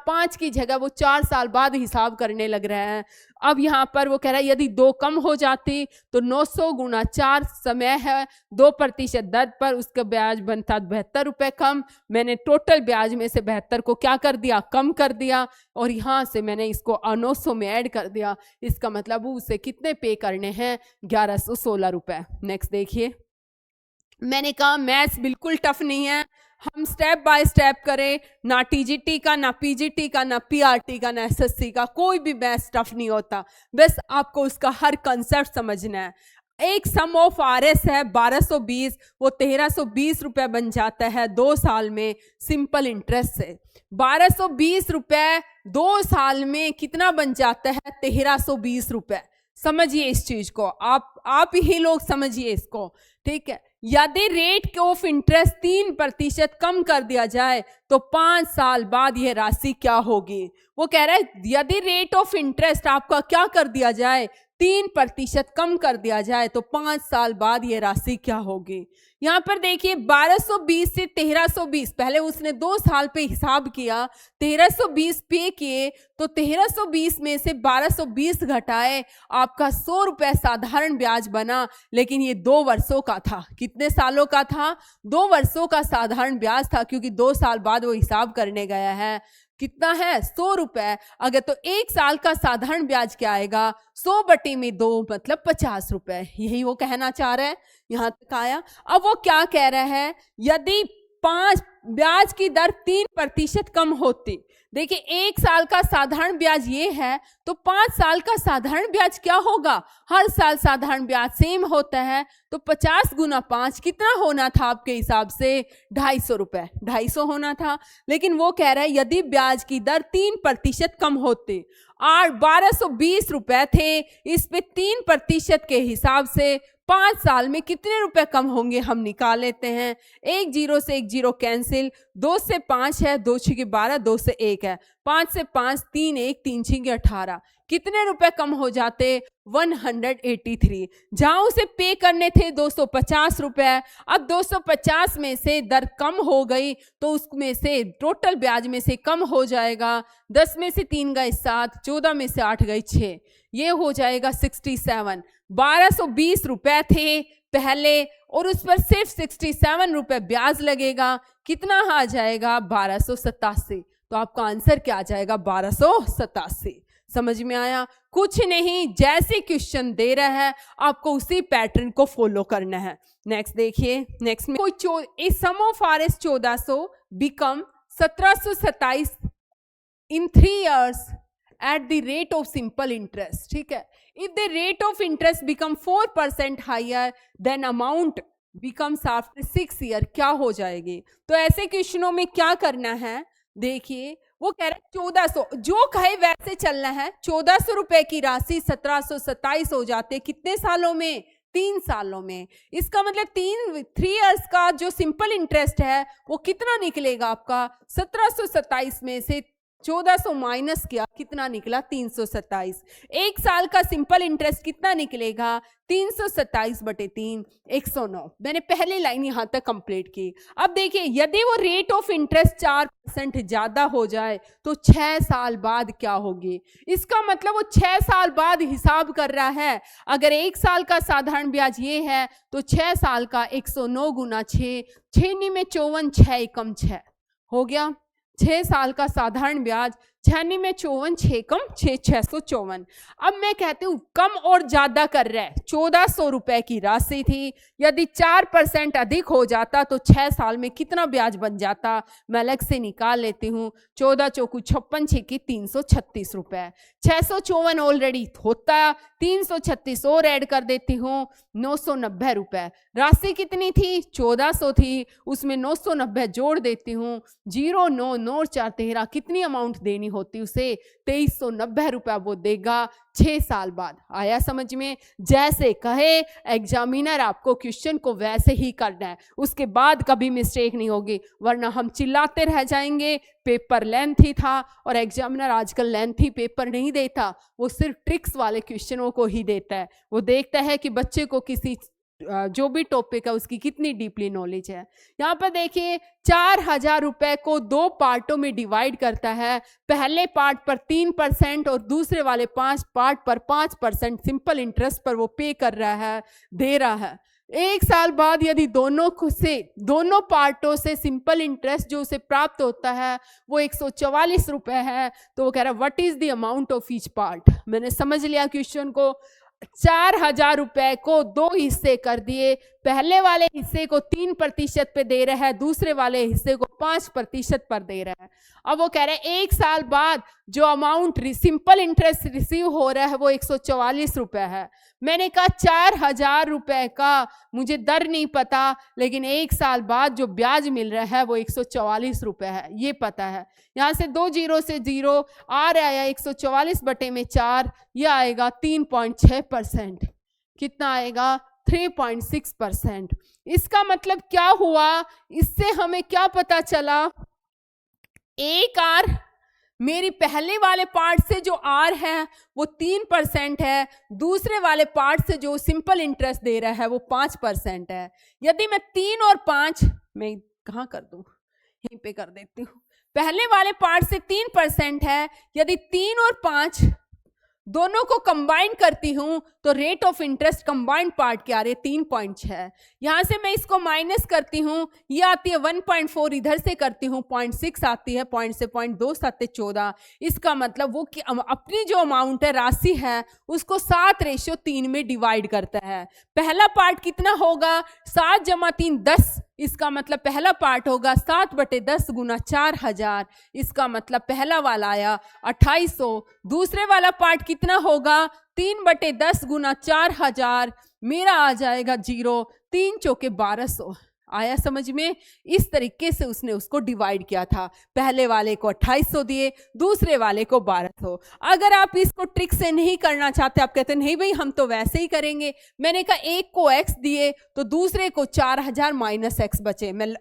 5 की जगह वो 4 साल बाद हिसाब करने लग रहा है। अब यहाँ पर वो कह रहा है यदि 2 कम हो जाती तो 900 गुना 4 समय है 2% दर पर, उसका ब्याज बनता 72 रुपए कम। मैंने टोटल ब्याज में से 72 को क्या कर दिया, कम कर दिया, और यहाँ से मैंने इसको 900 में ऐड कर दिया। इसका मतलब उसे कितने पे करने हैं, 1116 रुपए। नेक्स्ट देखिए, मैंने कहा मैथ्स बिल्कुल टफ नहीं है, हम स्टेप बाय स्टेप करें, ना टीजीटी का, ना पीजीटी का, ना पीआरटी का, ना एसएससी का, कोई भी मैथ्स टफ नहीं होता, बस आपको उसका हर कंसेप्ट समझना है। एक सम ऑफ आरएस है 1220, वो 1320 रुपए बन जाता है 2 साल में सिंपल इंटरेस्ट से। 1220 रुपए 2 साल में कितना बन जाता है, 1320 रुपए। समझिए इस चीज को, आप ही लोग समझिए इसको, ठीक है। यदि रेट ऑफ इंटरेस्ट 3% कम कर दिया जाए तो 5 साल बाद यह राशि क्या होगी। वो कह रहा है यदि रेट ऑफ इंटरेस्ट आपका क्या कर दिया जाए, 3% कम कर दिया जाए तो 5 साल बाद ये राशि क्या होगी। यहाँ पर देखिए 1220 से 1320, पहले उसने 2 साल पे हिसाब किया, 1320 पे किए, तो 1320 में से 1220 घटाए, आपका 100 रुपए साधारण ब्याज बना, लेकिन ये 2 वर्षों का था। कितने सालों का था, 2 वर्षों का साधारण ब्याज था, क्योंकि 2 साल बाद वो हिसाब करने गया है। कितना है, 100 रुपए। अगर तो 1 साल का साधारण ब्याज क्या आएगा, 100/2 मतलब 50 रुपए। यही वो कहना चाह रहा है, यहां तक आया। अब वो क्या कह रहा है, यदि 5 ब्याज की दर 3% कम होती, देखिए 1 साल का साधारण ब्याज ये है, तो 5 साल का साधारण ब्याज क्या होगा, हर साल साधारण ब्याज सेम होता है, तो 50 गुना 5 कितना होना था आपके हिसाब से, 250 रुपए, 250 होना था। लेकिन वो कह रहा है यदि ब्याज की दर 3% कम होती, 1220 रुपए थे, इस पे 3% के हिसाब से 5 साल में कितने रुपए कम होंगे हम निकाल लेते हैं। 1 0 से 1 0 कैंसिल, 2 से 5 है, 2 6 12, 2 से 1 है, 5 से 5 3 1 3 6 18, कितने रुपए कम हो जाते, 183। जहां उसे पे करने थे 250 रुपए, अब 250 में से दर कम हो गई तो उसमें से टोटल ब्याज में से कम हो जाएगा, 10 में से 3 गए 7, 14 में से 8 गए 6, ये हो जाएगा 67। 1220 रुपए थे पहले, और उस पर सिर्फ 67 रुपए ब्याज लगेगा, कितना आ जाएगा, 1287। तो आपका आंसर क्या आ जाएगा, 1287। समझ में आया, कुछ नहीं, जैसे क्वेश्चन दे रहा है आपको उसी पैटर्न को फॉलो करना है। नेक्स्ट देखिए, नेक्स्ट में कोई sum of RS 1400 become 1727 in 3 years at the rate of simple interest, ठीक है। If the rate of interest become 4% higher, then amount becomes after 6 years, क्या हो जाएगी। तो ऐसे क्वेश्चनों में क्या करना है, देखिए वो कह रहा है 1400, जो कहे वैसे चलना है। 1400 रुपए की राशि 1727 हो जाते कितने सालों में, 3 सालों में। इसका मतलब 3 years का जो सिंपल इंटरेस्ट है वो कितना निकलेगा आपका, 1727 में से 1400 माइनस किया, कितना निकला, 327। 1 साल का सिंपल इंटरेस्ट कितना निकलेगा, 327/3, 109। मैंने पहली लाइन यहां तक कंप्लीट की। अब देखिए यदि वो रेट ऑफ इंटरेस्ट 4% ज्यादा हो जाए तो 6 साल बाद क्या होगी। इसका मतलब वो 6 साल बाद हिसाब कर रहा है। अगर 1 साल का साधारण ब्याज ये है तो 6 साल का 109 गुना 6, 6 में 54, 6 एकम 6 हो गया। 6 साल का साधारण ब्याज, 6 में 54, 6 कम 6, 654। अब मैं कहती हूँ कम और ज्यादा कर रहा है। 1400 रुपए की राशि थी, यदि 4% अधिक हो जाता तो 6 साल में कितना ब्याज बन जाता, मैं अलग से निकाल लेती हूँ। 14 चौकू 56, 6 की 336 रुपए, 654 ऑलरेडी होता, 336 और ऐड कर देती हूँ, 990 रुपए। राशि कितनी थी, 1400 थी, उसमें 990 जोड़ देती हूँ। 0 9 9 4 13, कितनी अमाउंट देनी होती उसे, 2390 रुपया वो देगा 6 साल बाद। आया समझ में? जैसे कहे एग्जामिनर आपको क्वेश्चन को वैसे ही करना है, उसके बाद कभी मिस्टेक नहीं होगी, वरना हम चिल्लाते रह जाएंगे पेपर लेंथी था। और एग्जामिनर आजकल लेंथी पेपर नहीं देता, वो सिर्फ ट्रिक्स वाले क्वेश्चनों को ही देता है। वो देखता है कि बच्चे को किसी जो भी टॉपिक है उसकी कितनी डीपली नॉलेज है। यहाँ पर देखिए 4000 रुपए को 2 पार्टों में डिवाइड करता है। पहले पार्ट पर 3% और दूसरे वाले 5 पार्ट पर 5% सिंपल इंटरेस्ट पर वो पे कर रहा है, दे रहा है। 1 साल बाद यदि दोनों पार्टों से सिंपल इंटरेस्ट जो उसे प्राप्त होता है वो 144 रुपए है, तो वो कह रहा है what is the amount of each part. मैंने समझ लिया क्वेश्चन को। 4000 रुपए को 2 हिस्से कर दिए, पहले वाले हिस्से को 3% पे दे रहा है, दूसरे वाले हिस्से को 5% पर दे रहा है। अब वो कह रहे हैं 1 साल बाद जो अमाउंट सिंपल इंटरेस्ट रिसीव हो रहा है वो 144 रुपए है। मैंने कहा 4000 रुपए का मुझे दर नहीं पता, लेकिन 1 साल बाद जो ब्याज मिल रहा है वो 144 रुपए है, ये पता है। यहाँ से 2 जीरो से 0 आ रहा है 144 बटे में 4, ये आएगा 3.6%। कितना आएगा, 3.6%। इसका मतलब क्या हुआ, इससे हमें क्या पता चला, एक आर मेरी पहले वाले पार्ट से जो आर है वो 3% है, दूसरे वाले पार्ट से जो सिंपल इंटरेस्ट दे रहा है वो 5% है। यदि मैं 3 और 5, मैं कहाँ कर दूं, यहीं पे कर देती हूँ। पहले वाले पार्ट से 3% है, यदि 3 और 5 दोनों को कंबाइन करती हूं तो rate of interest combined part क्या आ रही है, 3.6। यहां से मैं इसको माइनस करती हूं, ये आती है 1.4, इधर से करती हूं 0.6 आती है, 0 से 0.2 7 14। इसका मतलब वो कि अपनी जो अमाउंट है, राशि है, उसको 7:3 में डिवाइड करता है। पहला पार्ट कितना होगा, 7 जमा 3 10। इसका मतलब पहला पार्ट होगा 7/10 गुना 4000। इसका मतलब पहला वाला आया 2800। दूसरे वाला पार्ट कितना होगा, 3/10 गुना 4000, मेरा आ जाएगा 0। 3 चौके 1200। आया समझ में? इस तरीके से उसने उसको डिवाइड किया था। पहले वाले को 2800 दिए, दूसरे वाले को 1200। अगर आप इसको ट्रिक से नहीं करना चाहते, आप कहते नहीं भाई हम तो वैसे ही करेंगे, मैंने कहा एक को x दिए तो दूसरे को 4000 माइनस x बचे। मैं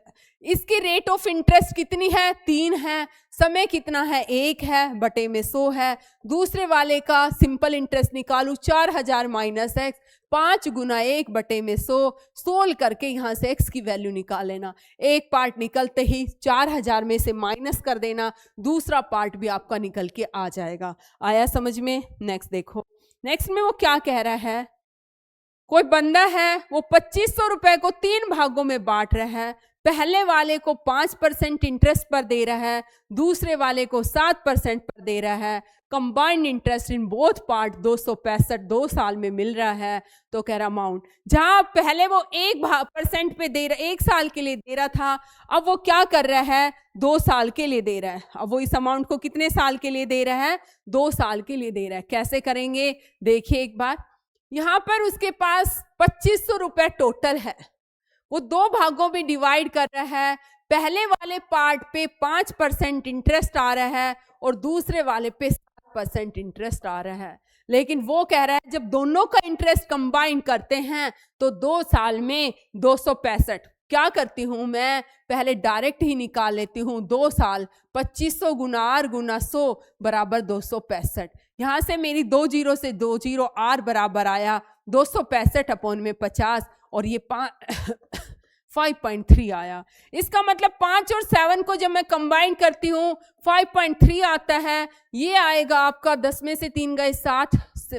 इसकी रेट ऑफ इंटरेस्ट कितनी है, 3 है, समय कितना है, 1 है, बटे में 100 है। दूसरे वाले का सिंपल इंटरेस्ट निकालू, 4000 माइनस x, 5 गुना 1 बटे में 100, सोल्व करके यहाँ से x की वैल्यू निकाल लेना। एक पार्ट निकलते ही 4000 में से माइनस कर देना, दूसरा पार्ट भी आपका निकल के आ जाएगा। आया समझ में? नेक्स्ट देखो, नेक्स्ट में वो क्या कह रहा है, कोई बंदा है वो 2500 रुपए को 3 भागों में बांट रहा है। पहले वाले को 5% इंटरेस्ट पर दे रहा है, दूसरे वाले को 7% पर दे रहा है। Combined interest in both part 265 2 साल में मिल रहा है। तो कह रहा अमाउंट, जहां पहले वो 1% पे दे रहा, 1 साल के लिए दे रहा था, अब वो क्या कर रहा है, 2 साल के लिए दे रहा है। अब वो इस अमाउंट को कितने साल के लिए दे रहा है, 2 साल के लिए दे रहा है। कैसे करेंगे देखिए एक बार, यहां पर उसके पास 2500 रुपए टोटल है, वो 2 भागों में डिवाइड कर रहा है। पहले वाले पार्ट पे 5% इंटरेस्ट आ रहा है और दूसरे वाले पे 7% इंटरेस्ट आ रहा है। लेकिन वो कह रहा है जब दोनों का इंटरेस्ट कंबाइन करते हैं तो 2 साल में 265। क्या करती हूं मैं, पहले डायरेक्ट ही निकाल लेती हूं। 2 साल 2500 गुना आर गुना 100 बराबर 265। यहां से मेरी 2 जीरो से 2 जीरो, आर बराबर आया 265 अपॉन में 50 और ये 5.3 आया। इसका मतलब 5 और 7 को जब मैं कंबाइन करती हूँ 5.3 आता है। ये आएगा आपका 10 में से 3 गए 7,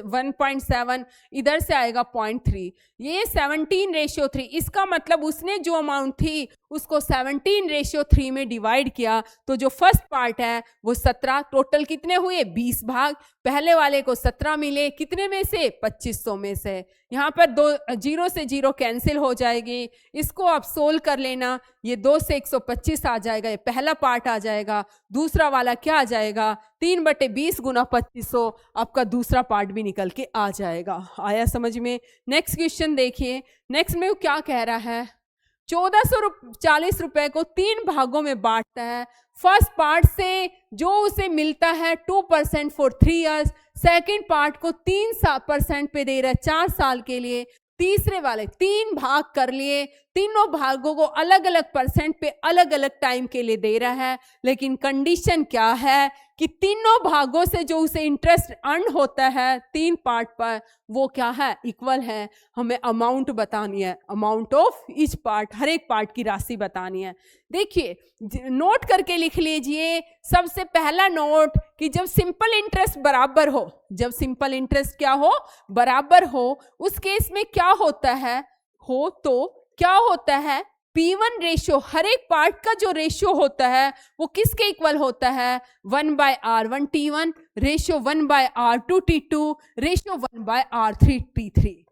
1.7, इधर से आएगा 0.3। ये 17:3, इसका मतलब उसने जो अमाउंट थी उसको 17:3 में डिवाइड किया, तो जो फर्स्ट पार्ट है वो 17, टोटल कितने हुए 20 भाग, पहले वाले को 17 मिले, कितने में से 2500 में से। यहाँ पर 0 से 0 कैंसिल हो जाएगी, इसको आप सोल्व कर लेना, ये 2 से 125 आ जाएगा, ये पहला पार्ट आ जाएगा, दूसरा वाला क्या आ जाएगा 3/20 गुना 2500, आपका दूसरा पार्ट भी निकल के आ जाएगा। आया समझ में। नेक्स्ट क्वेश्चन देखिए, नेक्स्ट में वो क्या कह रहा है, 1440 रुपए को 3 भागों में बांटता है। फर्स्ट पार्ट से जो उसे मिलता है 2% फॉर 3 इयर्स, सेकेंड पार्ट को 3% पे दे रहा है 4 साल के लिए, तीसरे वाले 3 भाग कर लिए, तीनों भागों को अलग अलग परसेंट पे अलग अलग टाइम के लिए दे रहा है, लेकिन कंडीशन क्या है कि तीनों भागों से जो उसे इंटरेस्ट अर्न होता है 3 पार्ट पर वो क्या है इक्वल है। हमें अमाउंट बतानी है, अमाउंट ऑफ ईच पार्ट, हर एक पार्ट की राशि बतानी है। देखिए नोट करके लिख लीजिए, सबसे पहला नोट कि जब सिंपल इंटरेस्ट बराबर हो, जब सिंपल इंटरेस्ट क्या हो बराबर हो, उस केस में क्या होता है तो क्या होता है P1 रेशियो, हर एक पार्ट का जो रेशियो होता है वो किसके इक्वल होता है 1/R1 T1, ratio 1/R2 T2, ratio 1/R3 T3।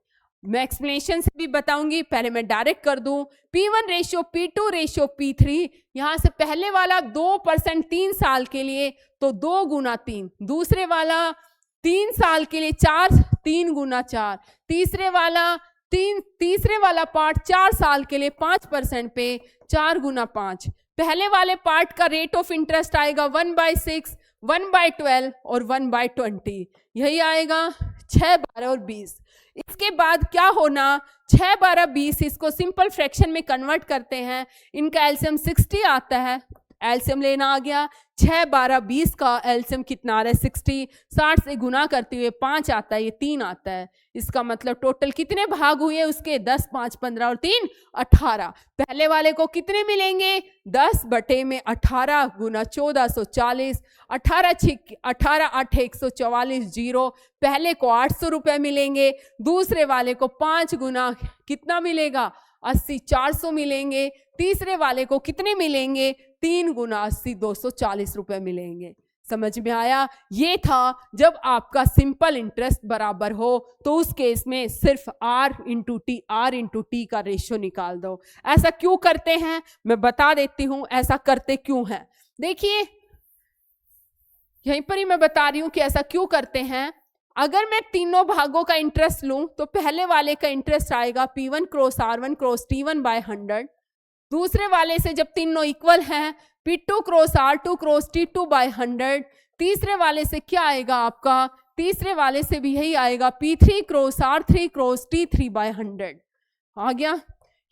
मैं एक्सप्लेनेशन से भी बताऊंगी, पहले मैं डायरेक्ट कर दूं, P1 ratio P2 ratio P3, यहां से पहले वाला 2% 3 साल के लिए तो 2 गुना 3, दूसरे वाला 3 साल के लिए 4, 3 गुना 4, तीसरे वाला पार्ट 4 साल के लिए 5% पे 4 गुना 5। पहले वाले पार्ट का रेट ऑफ इंटरेस्ट आएगा 1/6, 1/12 और 1/20, यही आएगा 6, 12 और 20। इसके बाद क्या होना 6, 12, 20, इसको सिंपल फ्रैक्शन में कन्वर्ट करते हैं, इनका एलसीएम 60 आता है, एलसीएम लेना आ गया, 6, 12, 20 का एलसीएम कितना आ रहा है 60, 60 से गुना करते हुए 5 आता है, ये 3 आता है, इसका मतलब टोटल कितने भाग हुए उसके 10, 5, 15 और 3 18। पहले वाले को कितने मिलेंगे 10/18 गुना 1440, 18 8 144 जीरो, पहले को 800 रुपए मिलेंगे, दूसरे वाले को 5 गुना कितना मिलेगा 80 400 मिलेंगे, तीसरे वाले को कितने मिलेंगे 3 गुना 80 240 रुपए मिलेंगे। समझ में आया। ये था जब आपका सिंपल इंटरेस्ट बराबर हो तो उस केस में सिर्फ R इंटू टी का रेशियो निकाल दो। ऐसा क्यों करते हैं मैं बता देती हूं, ऐसा करते क्यों हैं। देखिए यहीं पर ही मैं बता रही हूं कि ऐसा क्यों करते हैं। अगर मैं तीनों भागों का इंटरेस्ट लूं तो पहले वाले का इंटरेस्ट आएगा P1 cross R1 cross T1 bye 100, दूसरे वाले से जब तीनों इक्वल हैं P2 cross R2 cross T2 bye 100, तीसरे वाले से क्या आएगा आपका, तीसरे वाले से भी यही आएगा P3 cross R3 cross T3 bye 100 आ गया।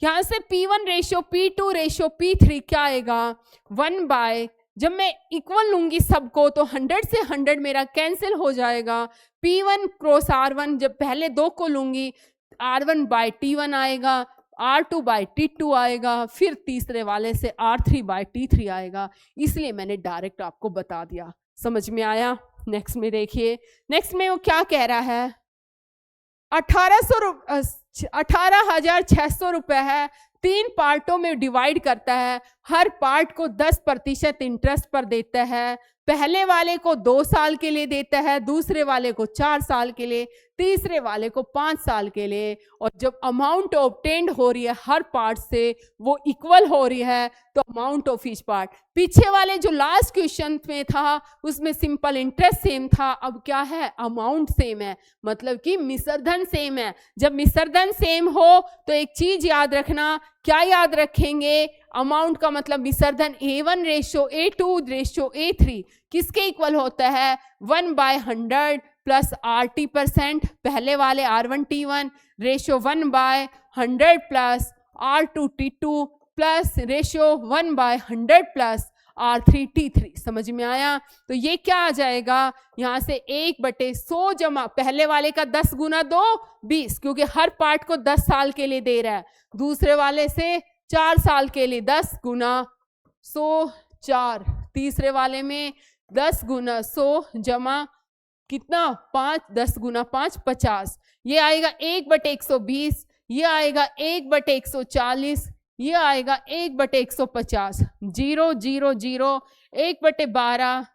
यहां से P1 ratio P2 ratio P3 क्या आएगा 1 बाय, जब मैं इक्वल लूंगी सबको तो 100 से 100 मेरा कैंसिल हो जाएगा, P1 क्रॉस R1 जब पहले 2 को लूंगी R1 बाय T1 आएगा, R2 बाय T2 आएगा, फिर तीसरे वाले से R3 बाय T3 आएगा, इसलिए मैंने डायरेक्ट आपको बता दिया। समझ में आया। नेक्स्ट में देखिए, नेक्स्ट में वो क्या कह रहा है 18,600 रुपए है, 3 पार्टों में डिवाइड करता है, हर पार्ट को 10% इंटरेस्ट पर देता है, पहले वाले को 2 साल के लिए देता है, दूसरे वाले को 4 साल के लिए, तीसरे वाले को 5 साल के लिए, और जब अमाउंट ऑब्टेन्ड हो रही है हर पार्ट से वो इक्वल हो रही है तो अमाउंट ऑफ ईच पार्ट। पीछे वाले जो लास्ट क्वेश्चन में था उसमें सिंपल इंटरेस्ट सेम था, अब क्या है अमाउंट सेम है, मतलब कि मिश्रधन सेम है। जब मिश्रधन सेम हो तो एक चीज याद रखना, क्या याद रखेंगे, अमाउंट का मतलब मिश्रधन A1 ratio A2 ratio A3 किसके इक्वल होता है 1/100 प्लस RT%, पहले वाले R1 T1 ratio 1/100 plus R2 T2 plus ratio 1/100 plus R3 T3। समझ में आया। तो ये क्या आ जाएगा यहाँ से 1/100 जमा पहले वाले का 10 गुना 2 20, क्योंकि हर पार्ट को 10 साल के लिए दे रहा है, दूसरे वाले से 4 साल के लिए 10 गुना 100 4, तीसरे वाले में 10 गुना 100 जमा कितना 5, 10 गुना 5 50, ये आएगा 1/120, ये आएगा 1/140, ये आएगा 1/150, 0 0 0, 1/12,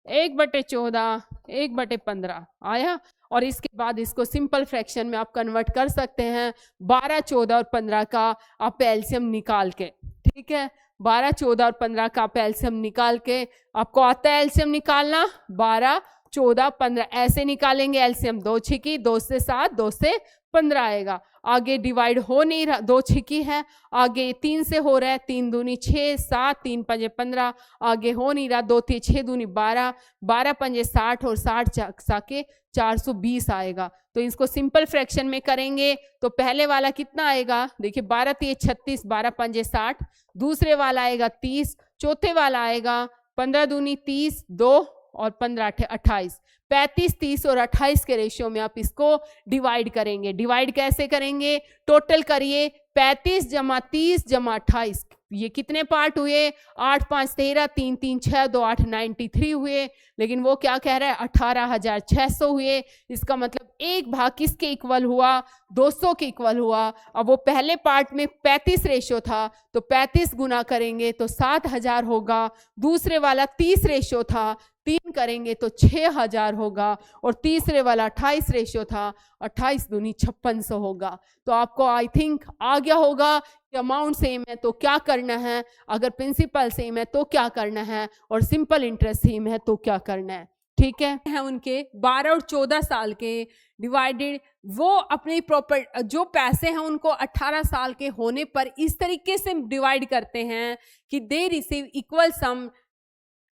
1/14, 1/15 आया। और इसके बाद इसको सिंपल फ्रैक्शन में आप कन्वर्ट कर सकते हैं 12, 14 और 15 का आप एलसीएम निकाल के, ठीक है। 12, 14 और 15 का आप एलसीएम निकाल के, आपको आता है एलसीएम निकालना, 12, 14, 15 ऐसे निकालेंगे एलसीएम। 2 छिकी, 2 से 7, 2 से 15 आएगा। आगे डिवाइड हो नहीं रहा, 2 छिकी है, आगे 3 से हो रहा है, 3 दूनी 6, 7, 3 पंजे 15, आगे हो नहीं रहा, 2 3 6 दूनी 12, 12 पंजे 60 और 60 साके 420 आएगा। तो इसको सिंपल फ्रैक्शन में करेंगे तो पहले वाला कितना आएगा, देखिए 12 3 36, 12 पंजे 60, दूसरे वाला आएगा 30, चौथे वाला आएगा 15 दूनी 30, 2 और 15 28, 35, 30 और 28 के रेशियो में आप इसको डिवाइड करेंगे। डिवाइड कैसे करेंगे, टोटल करिए 35 जमा 30 जमा 28, ये कितने पार्ट हुए, 8 5 13, 3 3 6 2 8 93 हुए। लेकिन वो क्या कह रहा है, 18,600 हुए। इसका मतलब एक भाग किसके इक्वल हुआ, 200 के इक्वल हुआ। अब वो पहले पार्ट में 35 रेशियो था तो 35 गुना करेंगे तो 7,000 होगा। दूसरे वाला 30 रेशियो था, 3 करेंगे तो 6,000 होगा। और तीसरे वाला 28 रेशियो था, 28 दूनी 5600 होगा। तो आपको आई थिंक आ गया होगा कि अमाउंट सेम है तो क्या करना है, अगर प्रिंसिपल सेम है तो क्या करना है, और सिंपल इंटरेस्ट सेम है तो क्या करना है, ठीक है। उनके 12 और 14 साल के डिवाइडेड, वो अपनी प्रॉपर जो पैसे हैं उनको 18 साल के होने पर इस तरीके से डिवाइड करते हैं कि they receive equal some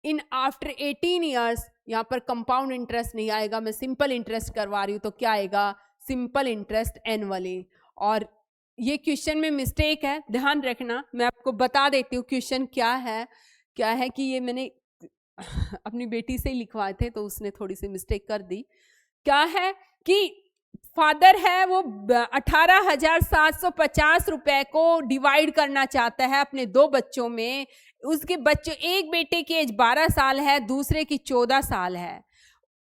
in after 18 years. यहाँ पर कंपाउंड इंटरेस्ट नहीं आएगा, मैं सिंपल इंटरेस्ट करवा रही हूँ, तो क्या आएगा, सिंपल इंटरेस्ट एनुअली। और ये क्वेश्चन में मिस्टेक है, ध्यान रखना। मैं आपको बता देती हूँ क्वेश्चन क्या है कि ये मैंने अपनी बेटी से ही लिखवाए थे तो उसने थोड़ी सी मिस्टेक कर दी। क्या है कि फादर है वो 18,750 रुपए को डिवाइड करना चाहता है अपने 2 बच्चों में। उसके बच्चों, एक बेटे की एज 12 साल है, दूसरे की 14 साल है।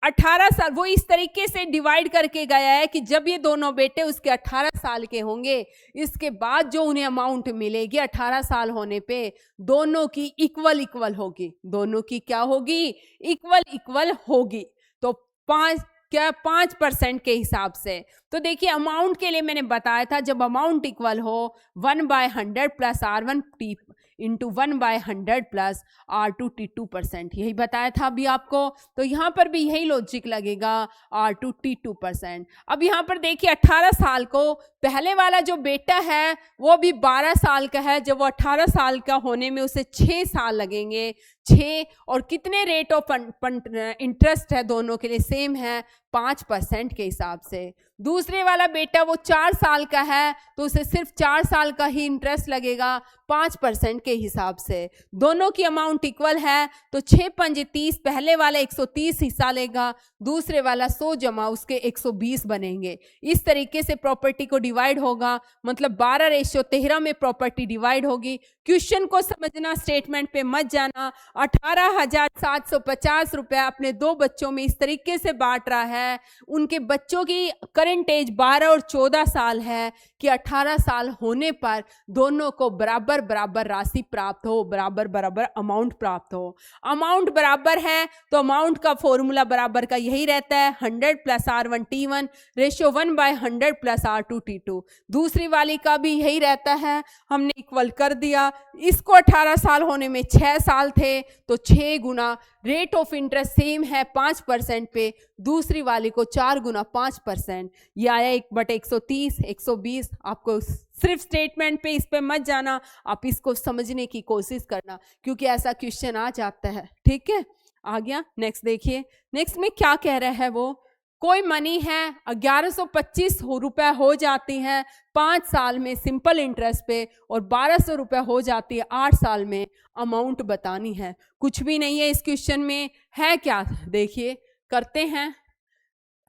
18 साल वो इस तरीके से डिवाइड करके गया है कि जब ये दोनों बेटे उसके 18 साल के होंगे, इसके बाद जो उन्हें अमाउंट मिलेगी 18 साल होने पे, दोनों की इक्वल होगी। दोनों की क्या होगी, इक्वल होगी। तो 5% के हिसाब से। तो देखिए अमाउंट के लिए मैंने बताया था, जब अमाउंट इक्वल हो 1/100 plus R1T into 1/100 plus R2T 2%, यही बताया था अभी आपको। तो यहाँ पर भी यही लॉजिक लगेगा, R2T 2%। अब यहाँ पर देखिए 18 साल को पहले वाला जो बेटा है वो भी 12 साल का है। जब वो 18 साल का होने में उसे 6 साल लगेंगे, 6, और कितने रेट ऑफ इंटरेस्ट है दोनों के लिए सेम है, 5% के हिसाब से। दूसरे वाला बेटा वो 4 साल का है तो उसे सिर्फ 4 साल का ही इंटरेस्ट लगेगा 5% के हिसाब से। दोनों की अमाउंट इक्वल है तो 6 पंजे 30, पहले वाला 130 हिस्सा लेगा, दूसरे वाला 100 जमा उसके 120 बनेंगे। इस तरीके से प्रॉपर्टी को डिवाइड होगा, मतलब 12:13 में प्रॉपर्टी डिवाइड होगी। क्वेश्चन को समझना, स्टेटमेंट पे मत जाना। 18,750 रुपए अपने 2 बच्चों में इस तरीके से बांट रहा है। उनके बच्चों की करंट एज 12 और 14 साल है कि 18 साल होने पर दोनों को बराबर राशि प्राप्त हो, बराबर अमाउंट प्राप्त हो। अमाउंट बराबर है तो अमाउंट का फॉर्मूला बराबर का यही रहता है, 100 plus R1T1 ratio 1/100 plus R2T2। दूसरी वाली का भी यही रहता है, हमने इक्वल कर दिया। इसको 18 साल होने में 6 साल थे तो 6 गुना, रेट ऑफ इंटरेस्ट सेम है 5% पे, दूसरी वाली को 4 गुना 5%। ये आया 1/130, 120। आपको सिर्फ स्टेटमेंट पे इस पे मत जाना, आप इसको समझने की कोशिश करना क्योंकि ऐसा क्वेश्चन आ जाता है, ठीक है। आ गया, नेक्स्ट देखिए। नेक्स्ट में क्या कह रहा है वो, कोई मनी है 1125 रुपए हो जाती हैं 5 साल में सिंपल इंटरेस्ट पे, और 1200 रुपए हो जाती है 8 साल में। अमाउंट बतानी है। कुछ भी नहीं है इस क्वेश्चन में, है क्या, देखिए करते हैं।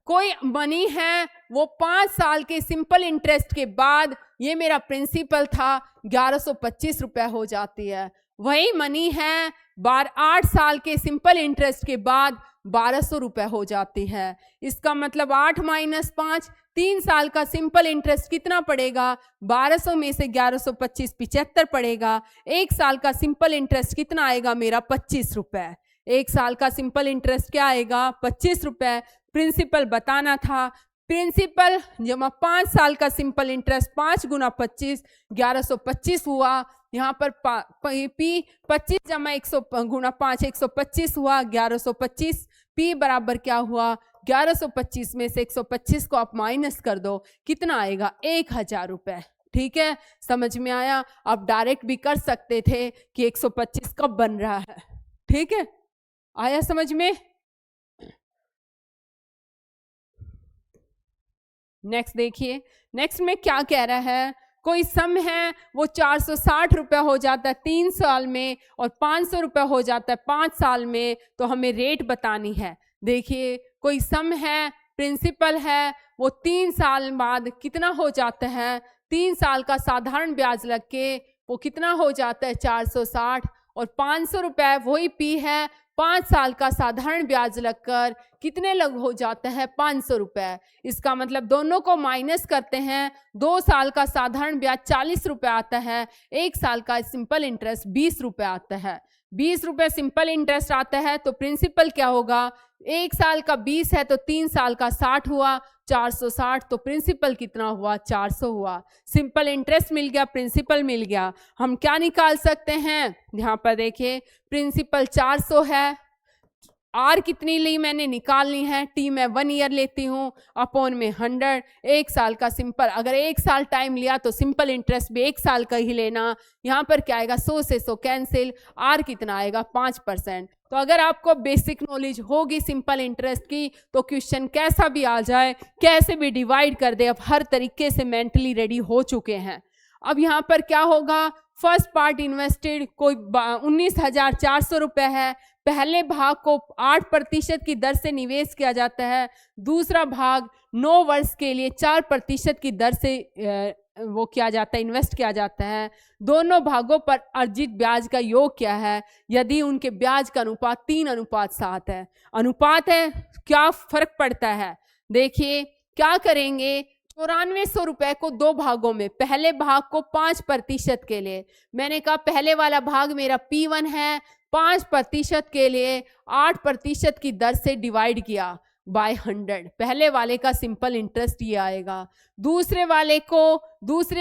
कोई मनी है वो 5 साल के सिंपल इंटरेस्ट के बाद, ये मेरा प्रिंसिपल था, 1125 रुपए हो जाती है। वही मनी है 8 साल के सिंपल इंटरेस्ट के बाद 1200 रुपए हो जाती है। इसका मतलब 8 माइनस 5, 3 साल का सिंपल इंटरेस्ट कितना पड़ेगा? 1200 में से 1125 75 पड़ेगा। 1 साल का सिंपल इंटरेस्ट कितना आएगा मेरा? 25 रुपए। 1 साल का सिंपल इंटरेस्ट क्या आएगा? 25 रुपए। प्रिंसिपल बताना था, प्रिंसिपल जमा 5 साल का सिंपल इंटरेस्ट 5 गुना 25 1125 हुआ। यहाँ पर पी 25 जमा 100 गुना 5 125 हुआ 1125। पी बराबर क्या हुआ? 1125 में से 125 को आप माइनस कर दो, कितना आएगा? 1000 रुपए। ठीक है, समझ में आया? आप डायरेक्ट भी कर सकते थे कि 125 कब बन रहा है। ठीक है, आया समझ में? नेक्स्ट देखिए, नेक्स्ट में क्या कह रहा है? कोई सम है वो 460 रुपये हो जाता है 3 साल में और 500 रुपये हो जाता है 5 साल में, तो हमें रेट बतानी है। देखिए, कोई सम है, प्रिंसिपल है, वो 3 साल बाद कितना हो जाता है? 3 साल का साधारण ब्याज लग के वो कितना हो जाता है? 460, और 500 रुपये वही पी है, 5 साल का साधारण ब्याज लगकर कितने लग हो जाते हैं? 500 रुपये। इसका मतलब दोनों को माइनस करते हैं, 2 साल का साधारण ब्याज 40 रुपये आता है, 1 साल का सिंपल इंटरेस्ट 20 रुपये आता है। 20 रुपये सिंपल इंटरेस्ट आता है तो प्रिंसिपल क्या होगा? 1 साल का 20 है तो 3 साल का 60 हुआ, 460, तो प्रिंसिपल कितना हुआ? 400 हुआ। सिंपल इंटरेस्ट मिल गया, प्रिंसिपल मिल गया। हम क्या निकाल सकते हैं? यहाँ पर देखिए, प्रिंसिपल 400 है, आर कितनी ली मैंने? निकालनी है। टी मैं 1 ईयर लेती हूँ, अपॉन में 100। 1 साल का सिंपल, अगर 1 साल टाइम लिया तो सिंपल इंटरेस्ट भी 1 साल का ही लेना। यहाँ पर क्या आएगा? 100 से 100 कैंसिल, आर कितना आएगा? 5%। तो अगर आपको बेसिक नॉलेज होगी सिंपल इंटरेस्ट की तो क्वेश्चन कैसा भी आ जाए, कैसे भी डिवाइड कर दे, अब हर तरीके से मेंटली रेडी हो चुके हैं। अब यहाँ पर क्या होगा? फर्स्ट पार्ट इन्वेस्टेड कोई 19,400 रुपये है। पहले भाग को 8% की दर से निवेश किया जाता है, दूसरा भाग 9 वर्ष के लिए 4% की दर से वो किया जाता है, इन्वेस्ट किया जाता है। दोनों भागों पर अर्जित ब्याज का योग क्या है? यदि उनके ब्याज का अनुपात 3:7 है, अनुपात है, क्या फर्क पड़ता है? देखिए क्या करेंगे, 9400 रुपए को 2 भागों में, पहले भाग को 5% के लिए, मैंने कहा पहले वाला भाग मेरा P1 है, 5% के लिए 8% की दर से डिवाइड किया बाय 100। पहले वाले का सिंपल इंटरेस्ट ये आएगा। दूसरे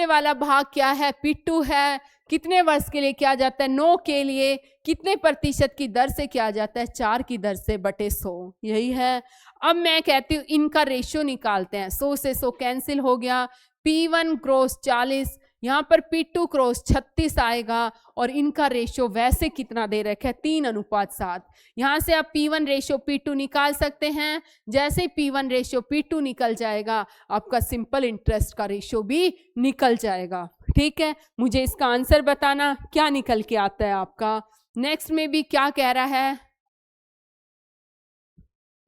वाला भाग क्या है? P2 है, कितने वर्ष के लिए किया जाता है? 9 के लिए, कितने प्रतिशत की दर से किया जाता है? 4 की दर से बटे 100, यही है। अब मैं कहती हूँ इनका रेशियो निकालते हैं। 100 से 100 कैंसिल हो गया, P1 क्रॉस 40, यहाँ पर P2 क्रॉस 36 आएगा, और इनका रेशियो वैसे कितना दे रखा है? 3:7। यहाँ से आप P1 रेशियो P2 निकाल सकते हैं। जैसे P1 रेशियो P2 निकल जाएगा, आपका सिंपल इंटरेस्ट का रेशियो भी निकल जाएगा। ठीक है, मुझे इसका आंसर बताना क्या निकल के आता है आपका। नेक्स्ट में भी क्या कह रहा है?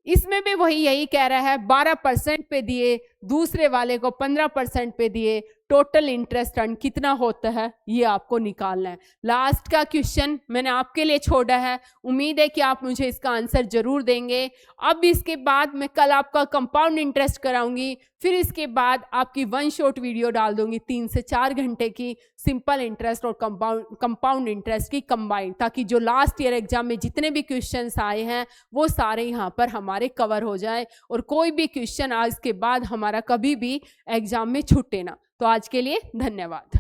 इसमें भी वही यही कह रहा है, 12% पे दिए, दूसरे वाले को 15% पे दिए, टोटल इंटरेस्ट अर्न कितना होता है ये आपको निकालना है। लास्ट का क्वेश्चन मैंने आपके लिए छोड़ा है, उम्मीद है कि आप मुझे इसका आंसर जरूर देंगे। अब इसके बाद मैं कल आपका कंपाउंड इंटरेस्ट कराऊंगी, फिर इसके बाद आपकी 1 शॉर्ट वीडियो डाल दूंगी 3 से 4 घंटे की, सिंपल इंटरेस्ट और कंपाउंड इंटरेस्ट की कंबाइंड, ताकि जो लास्ट ईयर एग्जाम में जितने भी क्वेश्चन आए हैं वो सारे यहाँ पर हमारे कवर हो जाए, और कोई भी क्वेश्चन आज के बाद हमारा कभी भी एग्जाम में छूटे ना। तो आज के लिए धन्यवाद।